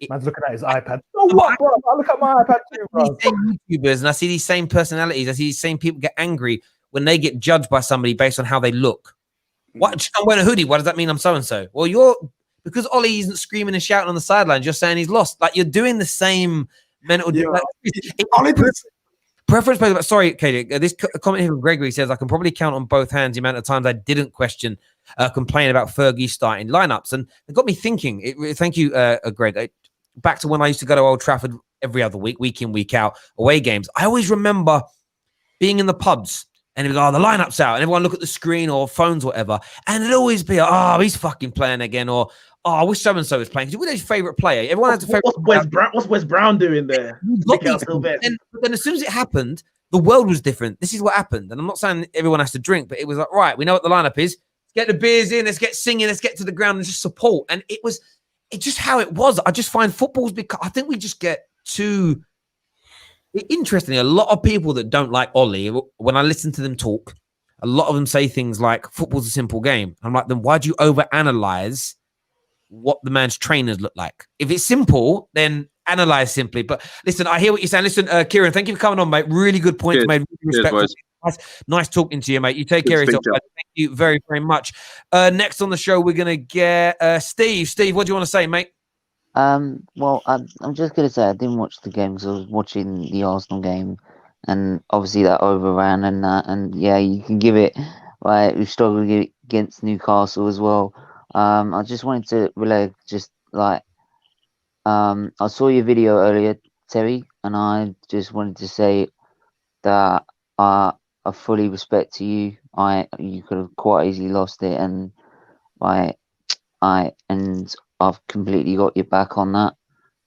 man's looking at his iPad. Oh, what, bro? I look at my iPad too, bro. These same YouTubers, and I see these same personalities. I see these same people get angry when they get judged by somebody based on how they look. What? I'm wearing a hoodie. What does that mean? I'm so and so. Well, because Ollie isn't screaming and shouting on the sidelines. You're saying he's lost. Like you're doing the same mental. Preference plays. Sorry, Katie. This comment here from Gregory says I can probably count on both hands the amount of times I didn't complain about Fergie starting lineups, and it got me thinking. Thank you, Greg. Back to when I used to go to Old Trafford every other week in, week out, away games. I always remember being in the pubs and it was, the lineup's out, and everyone look at the screen or phones or whatever, and it'd always be, he's fucking playing again, or I wish so and so was playing. Because we're his favorite player. Everyone has a favorite. What's Wes Brown doing there? Then as soon as it happened, the world was different. This is what happened, and I'm not saying everyone has to drink, but it was like, right, we know what the lineup is. Let's get the beers in. Let's get singing. Let's get to the ground and just support. And it's just how it was. I just find football's because I think we just get too. Interestingly, a lot of people that don't like Ollie, when I listen to them talk, a lot of them say things like football's a simple game. I'm like, then why do you overanalyze what the man's trainers look like? If it's simple, then analyze simply. But listen, I hear what you're saying. Listen, Kieran, thank you for coming on, mate. Really good points made. Really respectful. Nice talking to you, mate. You take care of yourself. Thank you very, very much. Next on the show, we're going to get Steve. Steve, what do you want to say, mate? Well, I'm just going to say I didn't watch the game because I was watching the Arsenal game, and obviously that overran and that. And yeah, you can give it, right, we struggled against Newcastle as well. I just wanted to relay, I saw your video earlier, Terry, and I just wanted to say that I fully respect to you. You could have quite easily lost it, and I've completely got your back on that,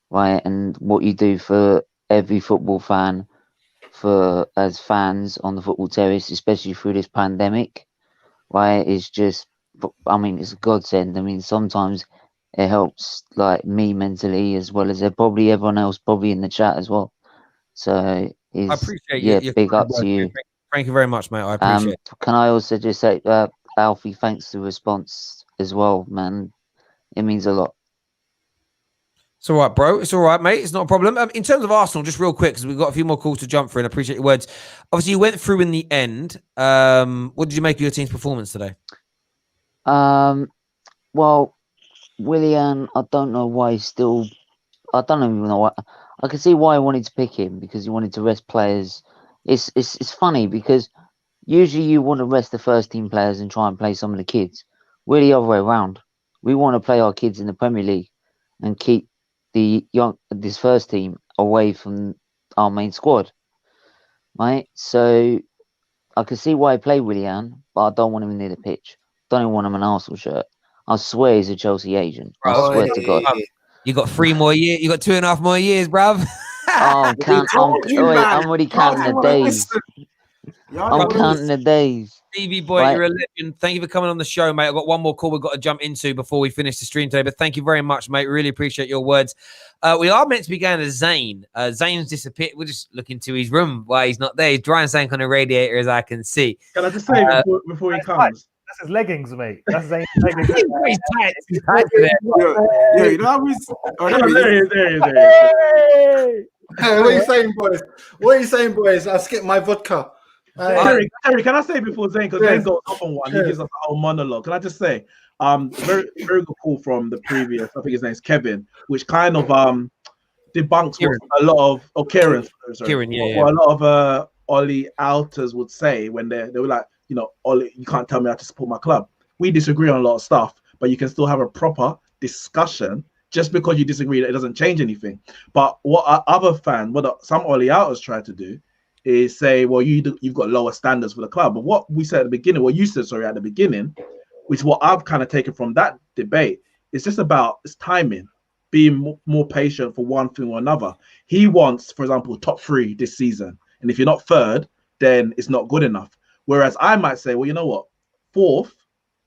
right? And what you do for every football fan, as fans on the football terrace, especially through this pandemic, right, is just, it's a godsend. Sometimes it helps, like, me mentally as well as probably everyone else, probably in the chat as well. So I appreciate you. Big up to you. Thank you very much, mate. I appreciate it. Can I also just say, Alfie, thanks for the response as well, man. It means a lot. It's all right, bro. It's all right, mate. It's not a problem. In terms of Arsenal, just real quick, because we've got a few more calls to jump through, and I appreciate your words. Obviously, you went through in the end. What did you make of your team's performance today? Well, Willian, I don't know why he's still... I don't even know why... I can see why I wanted to pick him, because he wanted to rest players. It's funny, because usually you want to rest the first team players and try and play some of the kids. We're the other way around. We want to play our kids in the Premier League and keep this first team away from our main squad, right? So I can see why I play Willian, but I don't want him near the pitch. Don't even want him in an Arsenal shirt. I swear he's a Chelsea agent. I swear to God. You got 3 more years. You got 2.5 more years, bruv. I'm already counting the days. Yeah, I'm no, counting the days. Stevie boy, Right. you're a legend. Thank you for coming on the show, mate. I've got one more call we've got to jump into before we finish the stream today. But thank you very much, mate. Really appreciate your words. We are meant to be going to Zane. Zane's disappeared. We'll just look into his room while he's not there. He's drying something on a radiator, as I can see. Can I just say before he comes? That's his leggings, mate. That's Zane's leggings. He's tight. He's tight today. Yeah, you know how There he is, there he is, there he is. Hey, what are you saying, boys? What are you saying, boys? I skipped my vodka. Terry, can I say before Zane, because Yes. Zane got up on one, he Yes. gives us a whole monologue. Can I just say, very very good call from the previous, I think his name's Kevin, which kind of debunks what a lot of Kieran, sorry, Kieran, yeah, what a lot of Ollie outers would say when they were like, you know, Ollie, you can't tell me how to support my club. We disagree on a lot of stuff, but you can still have a proper discussion. Just because you disagree, it doesn't change anything. But what some Ollie outers try to do is say, well, you've got lower standards for the club. But what we said at the beginning, what you said, sorry, at the beginning, which is what I've kind of taken from that debate, it's just about timing, being more patient for one thing or another. He wants, for example, top 3 this season. And if you're not 3rd, then it's not good enough. Whereas I might say, well, you know what, 4th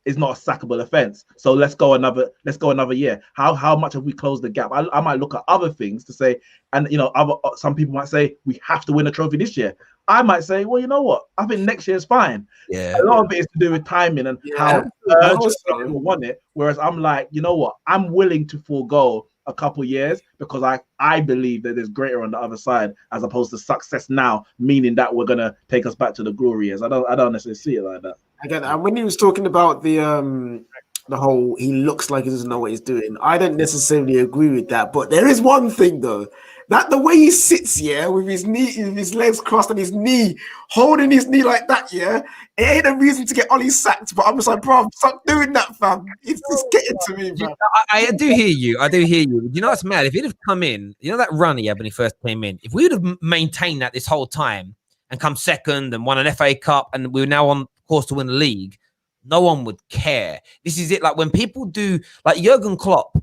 is not a sackable offense. So let's go another year. How much have we closed the gap? I might look at other things to say, and you know, some people might say we have to win a trophy this year. I might say, well, you know what? I think next year is fine. Yeah. A lot of it is to do with timing and how urgent people want it. Whereas I'm like, you know what? I'm willing to forego a couple years because I believe that there's greater on the other side, as opposed to success now, meaning that we're gonna take us back to the glory years. I don't necessarily see it like that. Again, and when he was talking about the whole he looks like he doesn't know what he's doing, I don't necessarily agree with that. But there is one thing though, that the way he sits, yeah, with his legs crossed and his knee, holding his knee like that, yeah, it ain't a reason to get Ollie sacked. But I'm just like, bro, stop doing that, fam. It's getting to me, bro. I do hear you. I do hear you. You know what's mad? If he'd have come in, you know that run he had when he first came in, if we would have maintained that this whole time and come second and won an FA Cup and we were now on course to win the league, no one would care. This is it. Like when people do, like Jurgen Klopp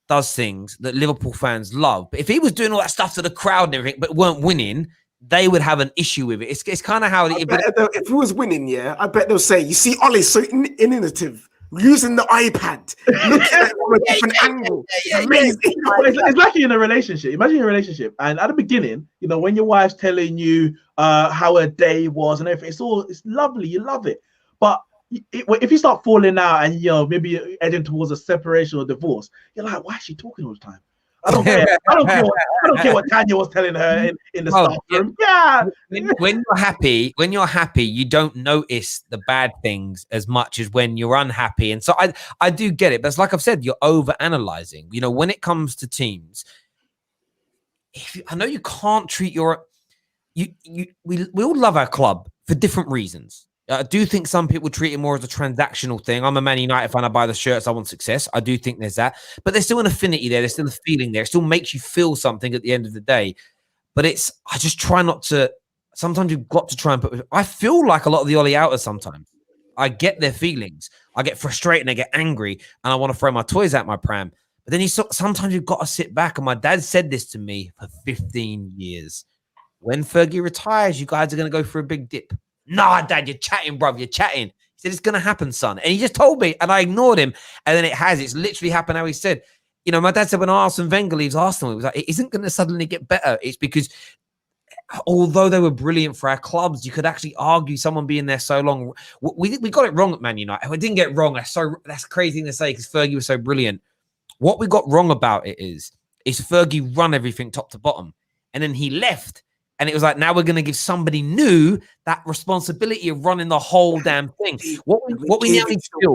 does things that Liverpool fans love. But if he was doing all that stuff to the crowd and everything, but weren't winning, they would have an issue with it. It's kind of how if he was winning, yeah, I bet they'll say, you see, Ollie's so innovative, using the iPad, looking at it from a different angle. Amazing. It's like you're in a relationship. Imagine you're in a relationship, and at the beginning, you know, when your wife's telling you how her day was and everything, it's lovely, you love it. But if you start falling out and, you know, maybe you're edging towards a separation or divorce, you're like, why is she talking all the time? I don't care. I don't care what Tanya was telling her in the staff room. Yeah. When you're happy, you don't notice the bad things as much as when you're unhappy. And so I do get it. But it's like I've said, you're overanalyzing. You know, when it comes to teams, I know you can't treat we all love our club for different reasons. I do think some people treat it more as a transactional thing. I'm a Man United fan. I buy the shirts. I want success. I do think there's that. But there's still an affinity there. There's still a feeling there. It still makes you feel something at the end of the day. But I just try not to. Sometimes you've got to try and put. I feel like a lot of the Ollie outers sometimes. I get their feelings. I get frustrated and I get angry and I want to throw my toys out my pram. But then sometimes you've got to sit back. And my dad said this to me for 15 years. When Fergie retires, you guys are going to go for a big dip. Nah, Dad, you're chatting, bruv. You're chatting. He said, it's going to happen, son. And he just told me, and I ignored him. And then it has. It's literally happened how he said. You know, my dad said when Arsene Wenger leaves Arsenal, he was like, it isn't going to suddenly get better. It's because although they were brilliant for our clubs, you could actually argue someone being there so long. We got it wrong at Man United. We didn't get it wrong. That's crazy thing to say because Fergie was so brilliant. What we got wrong about it is Fergie run everything top to bottom. And then he left. And it was like, now we're going to give somebody new that responsibility of running the whole damn thing. What we now need to do,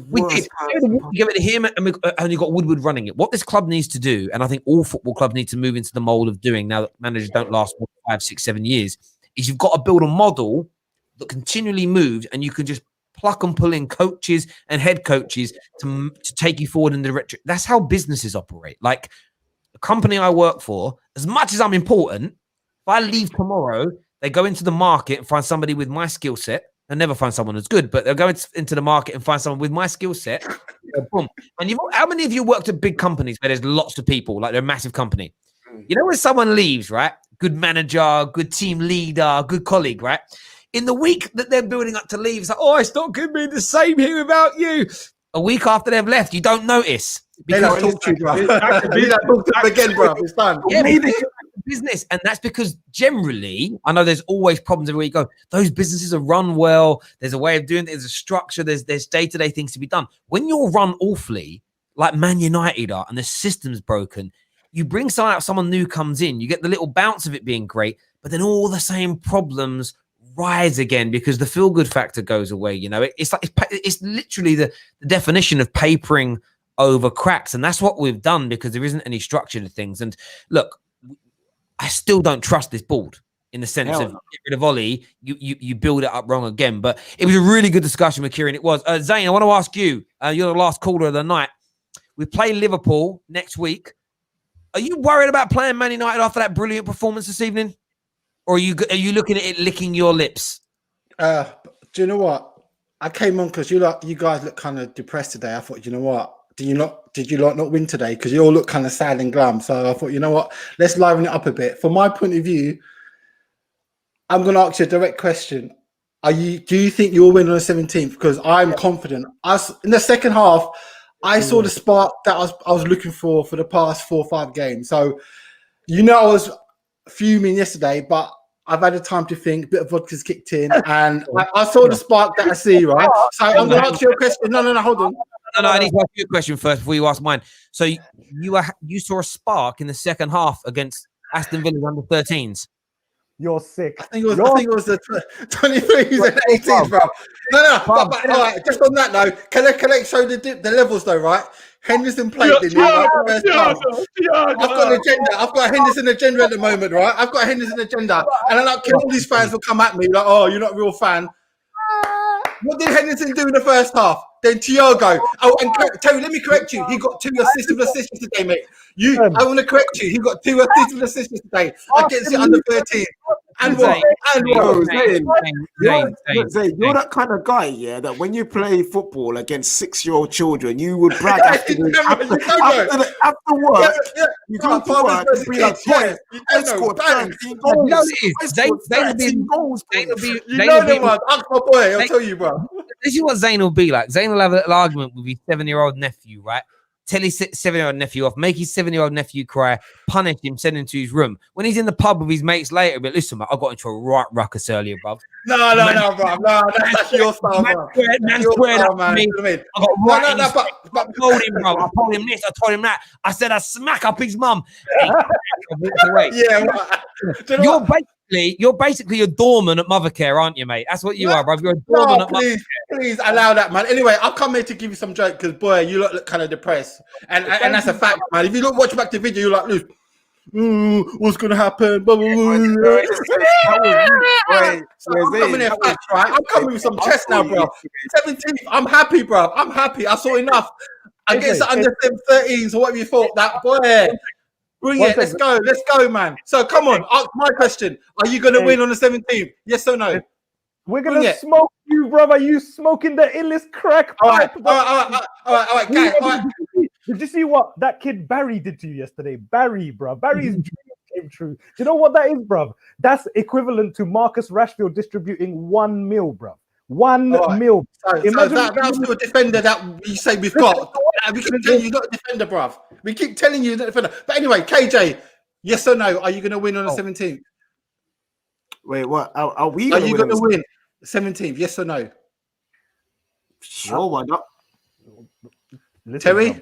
we did. We give it to him, and you got Woodward running it. What this club needs to do, and I think all football clubs need to move into the mold of doing now that managers don't last 5, 6, 7 years, is you've got to build a model that continually moves, and you can just pluck and pull in coaches and head coaches to take you forward in the direction. That's how businesses operate. Like the company I work for, as much as I'm important, if I leave tomorrow, they go into the market and find somebody with my skill set. They'll never find someone as good, but they'll go into the market and find someone with my skill set. Boom. And how many of you worked at big companies where there's lots of people, like they're a massive company? You know, when someone leaves, right? good manager, good team leader, good colleague, right? In the week that they're building up to leave, it's like, oh, it's not going to be the same here without you. A week after they've left, you don't notice. They don't talk to you, bro. They don't talk to them again, bro. It's done. Yeah, business. And that's because generally, I know there's always problems everywhere you go. Those businesses are run well. There's a way of doing it. There's a structure. There's day-to-day things to be done. When you're run awfully, like Man United are, and the system's broken, you bring someone new comes in, you get the little bounce of it being great, but then all the same problems rise again because the feel-good factor goes away. You know, it's literally the definition of papering over cracks, and that's what we've done because there isn't any structure to things. And look, I still don't trust this board in the sense of get rid of Ollie, you build it up wrong again. But it was a really good discussion with Kieran. It was. Zane, I want to ask you, you're the last caller of the night. We play Liverpool next week. Are you worried about playing Man United after that brilliant performance this evening? Or are you looking at it licking your lips? Do you know what? I came on because you guys look kind of depressed today. I thought, you know what? Did you not win today? Because you all look kind of sad and glum. So I thought, you know what? Let's liven it up a bit. From my point of view, I'm going to ask you a direct question. Do you think you'll win on the 17th? Because I'm confident. In the second half, I saw the spark that I was looking for the past 4 or 5 games. So, I was fuming yesterday, but I've had a time to think. A bit of vodka's kicked in, and I saw the spark that I see. Right. So I'm going to ask you a question. No, hold on. No, I need to ask you a question first before you ask mine. So you saw a spark in the second half against Aston Villa's under 13s. You're sick. I think it was the 23s and 18s, bro. No. But all right, just on that though, can I show the levels though, right? Henderson played in the first half. I've got an agenda. I've got a Henderson agenda at the moment, right? I've got a Henderson agenda, and I know all these fans will come at me like, "Oh, you're not a real fan." What did Henderson do in the first half? Then Thiago. Oh, and Terry, let me correct you. He got 2 assists today, mate. I want to correct you. He got 2 assists today against the under 13. And what? Zane, you're that kind of guy, yeah, that when you play football against 6-year-old children, you would brag after work. You come to work and be like, boy, I scored 13 goals. You know what it is? Zane will be. You know them ones. Ask my boy. I'll tell you, bro. This is what Zane will be like. Zane will have a little argument with his 7-year-old nephew, right? Tell his 7-year-old nephew off, make his 7-year-old nephew cry, punish him, send him to his room. When he's in the pub with his mates later, but listen, man, I got into a right ruckus earlier, bruv. No, bro. No, that's your style, bro. Man squared up to me. I got right but I told him, bro. I told him this, I told him that. I said I'd smack up his mum. Yeah, You're basically a doorman at Mothercare, aren't you, mate? That's what you are, bro. You're a doorman at Mothercare. Please allow that, man. Anyway, I'll come here to give you some joke because, boy, you look kind of depressed. And that's a fact, man. If you watch back the video, you're like, look, what's going to happen? I'm coming here facts, right? I'm coming with some chest now, bro. 17th, I'm happy, bro. I'm happy. I saw enough against the under 13s or whatever you thought. That, boy, bring it. Let's go, man. So, come on. Ask my question. Are you going to win on the 17th? Yes or no? We're going to smoke you, brother. You smoking the illest crack. All right, guys. Did you see what that kid Barry did to you yesterday? Barry's dream came true. Do you know what that is, bruv? That's equivalent to Marcus Rashfield distributing 1 mil, bruv. 1 mil. So that's still a defender that we say we've got. We keep telling you you're not a defender, bruv. We keep telling you you're not a defender. But anyway, KJ, yes or no? Are you going to win on the 17th? Wait, what? Are you going to win 17th? Yes or no? Sure, why not? Terry? Bro.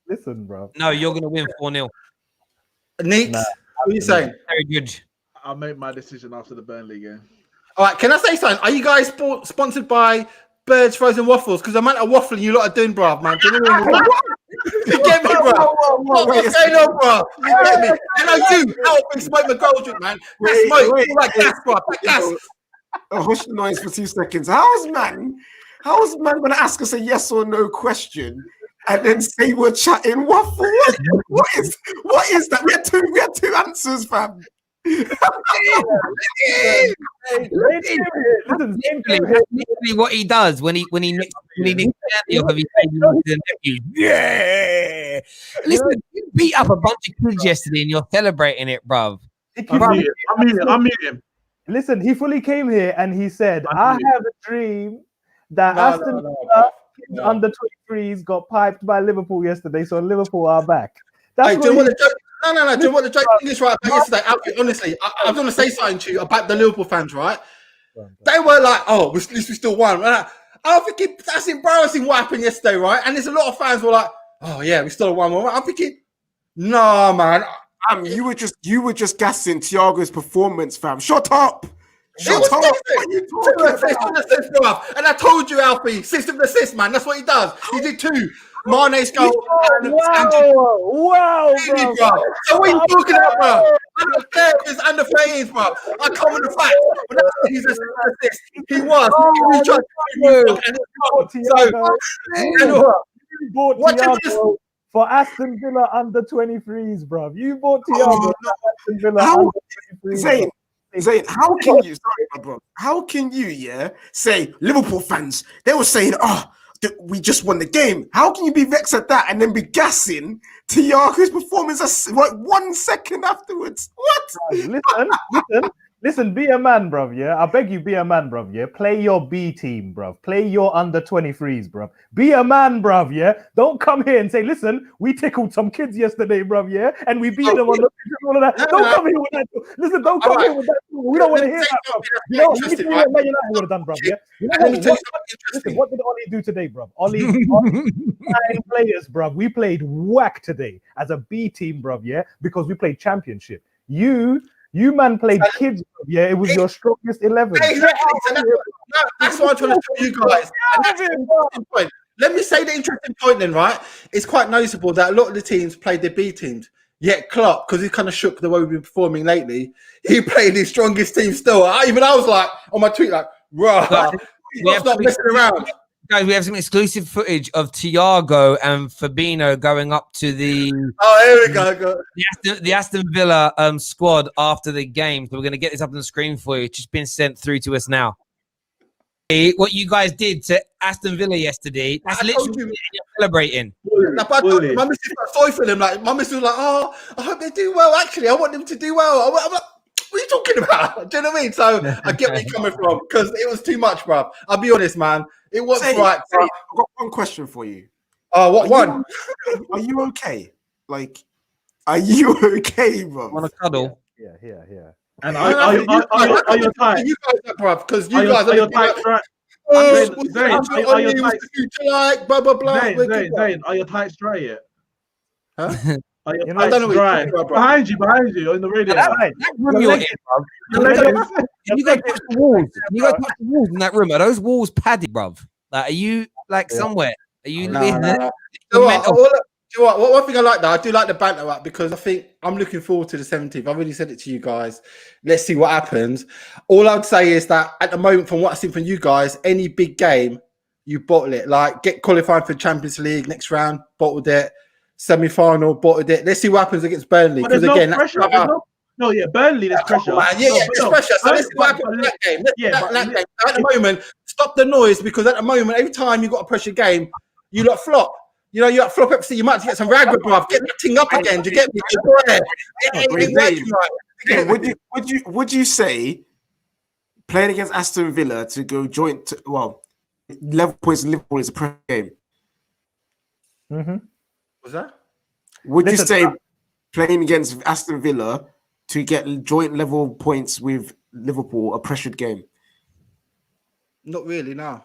Listen, bro. No, you're going to win 4-0. Neat. What are you saying? Very good. I'll make my decision after the Burnley game. All right, can I say something? Are you guys sponsored by Bird's Frozen Waffles? Because the amount of waffling you lot are doing, bruv, man. Do you know what you get me, bro? What's going on, bro? You get me? And you help me smoke the gold drink, man. Smoke like gas, bro. Gas. Hush the noise for 2 seconds. How is man going to ask us a yes or no question and then say we're chatting waffle? What is that? We had two answers, fam. Literally what he does when he nicks candy off of his nephew. Yeah. Listen, you beat up a bunch of kids yesterday and you're celebrating it, bruv. I'm muting. Listen, he fully came here and he said, I have a dream that Aston Villa under 23s got piped by Liverpool yesterday, so Liverpool are back. That's do you know what the joke? No. Do you know what the joke thing is right about yesterday? Alfie, honestly, I was going to say something to you about the Liverpool fans, right? They were like, "Oh, at least we still won." And I'm thinking that's embarrassing what happened yesterday, right? And there's a lot of fans were like, "Oh yeah, we still won." I'm thinking, "No, man." You were just gassing Thiago's performance, fam. Shut up. Shut up. And I told you, Alfie, system assist, man. That's what he does. He did 2. Mane's goal. Wow, bro. So what are you talking about, bro? Under 30s, under 30s, bro. I come with the fact. But he's a assist. He was. Bought Thiago for Aston Villa under 23s, bro. You bought Thiago for Aston Villa under 23s. Zayn, how can you? Sorry, my bro. How can you, say Liverpool fans? They were saying, we just won the game. How can you be vexed at that and then be gassing Thiago's performance like 1 second afterwards? What? Listen, be a man, bruv, yeah? I beg you, be a man, bruv, yeah? Play your B team, bruv. Play your under 23s, bruv. Be a man, bruv, yeah? Don't come here and say, listen, we tickled some kids yesterday, bruv, yeah? And we beat them on the all of that. Don't come here with that. Listen, don't come here with that. We don't want to hear that, bruv. You know what Man United would have done, bruv, yeah? You know listen, what did Ollie do today, bruv? Ollie 9 players, bruv. We played whack today as a B team, bruv, yeah? Because we played championship. You man played kids, yeah. It was your strongest 11. Exactly. That's what I'm trying to tell you guys. Let me say the interesting point then, right? It's quite noticeable that a lot of the teams played their B teams. Yet Klopp, because he kind of shook the way we've been performing lately, he played his strongest team still. I was like on my tweet, like, "Bruh, stop messing around." Guys, we have some exclusive footage of Thiago and Fabinho going up to the here we go. The Aston Villa squad after the game. So we're going to get this up on the screen for you. It's just been sent through to us now. What you guys did to Aston Villa yesterday, that's literally what you're celebrating. My missus got sorry for them. Like, my missus was like, "Oh, I hope they do well. Actually, I want them to do well." I'm like, what are you talking about? Do you know what I mean? So I get where you're coming from because it was too much, bro. I'll be honest, man. It was right. I've got one question for you. What one? Are you okay? Like, are you okay, bro? Want to cuddle? Yeah. And are you tight? You guys are, bro, because you guys are tight, right? Blah blah blah. Zayn, are you tight straight yet? Huh? I don't know what you're talking about, behind you on the radio. That room you're in, bruv. You go touch the walls. You go touch the walls in that room. Are those walls padded, bruv? Like, are you somewhere? Are you in there? One thing I like that I do like the banter up because I think I'm looking forward to the 17th. I've already said it to you guys. Let's see what happens. All I'd say is that at the moment, from what I've seen from you guys, any big game, you bottle it. Like, get qualified for Champions League next round, bottled it. Semi-final, bottled it. Let's see what happens against Burnley. Because again, pressure. Burnley, there's pressure. There's pressure. So let's see what happens in that game. At the moment, stop the noise because at the moment, every time you got a pressure game, you lot flop. You know, you flop FC. You might have to get some rag with, bruv. Get that thing up again. Do you get me? Would you say playing against Aston Villa to go joint? Level points in Liverpool is a pressure game. Mm-hmm. Was that? Would you say playing against Aston Villa to get joint level points with Liverpool a pressured game? Not really, no.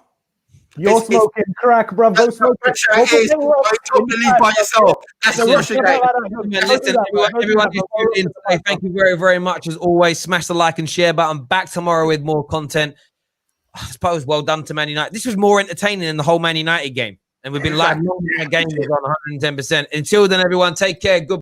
You're smoking crack, bro. Go smoke. Pressure is going to the league by yourself. That's a Russian game. Listen, everyone who's tuned in today, thank you very, very much. As always, smash the like and share button. Back tomorrow with more content. I suppose well done to Man United. This was more entertaining than the whole Man United game. And we've been live. That game is on 110%. Until then, everyone, take care. Good.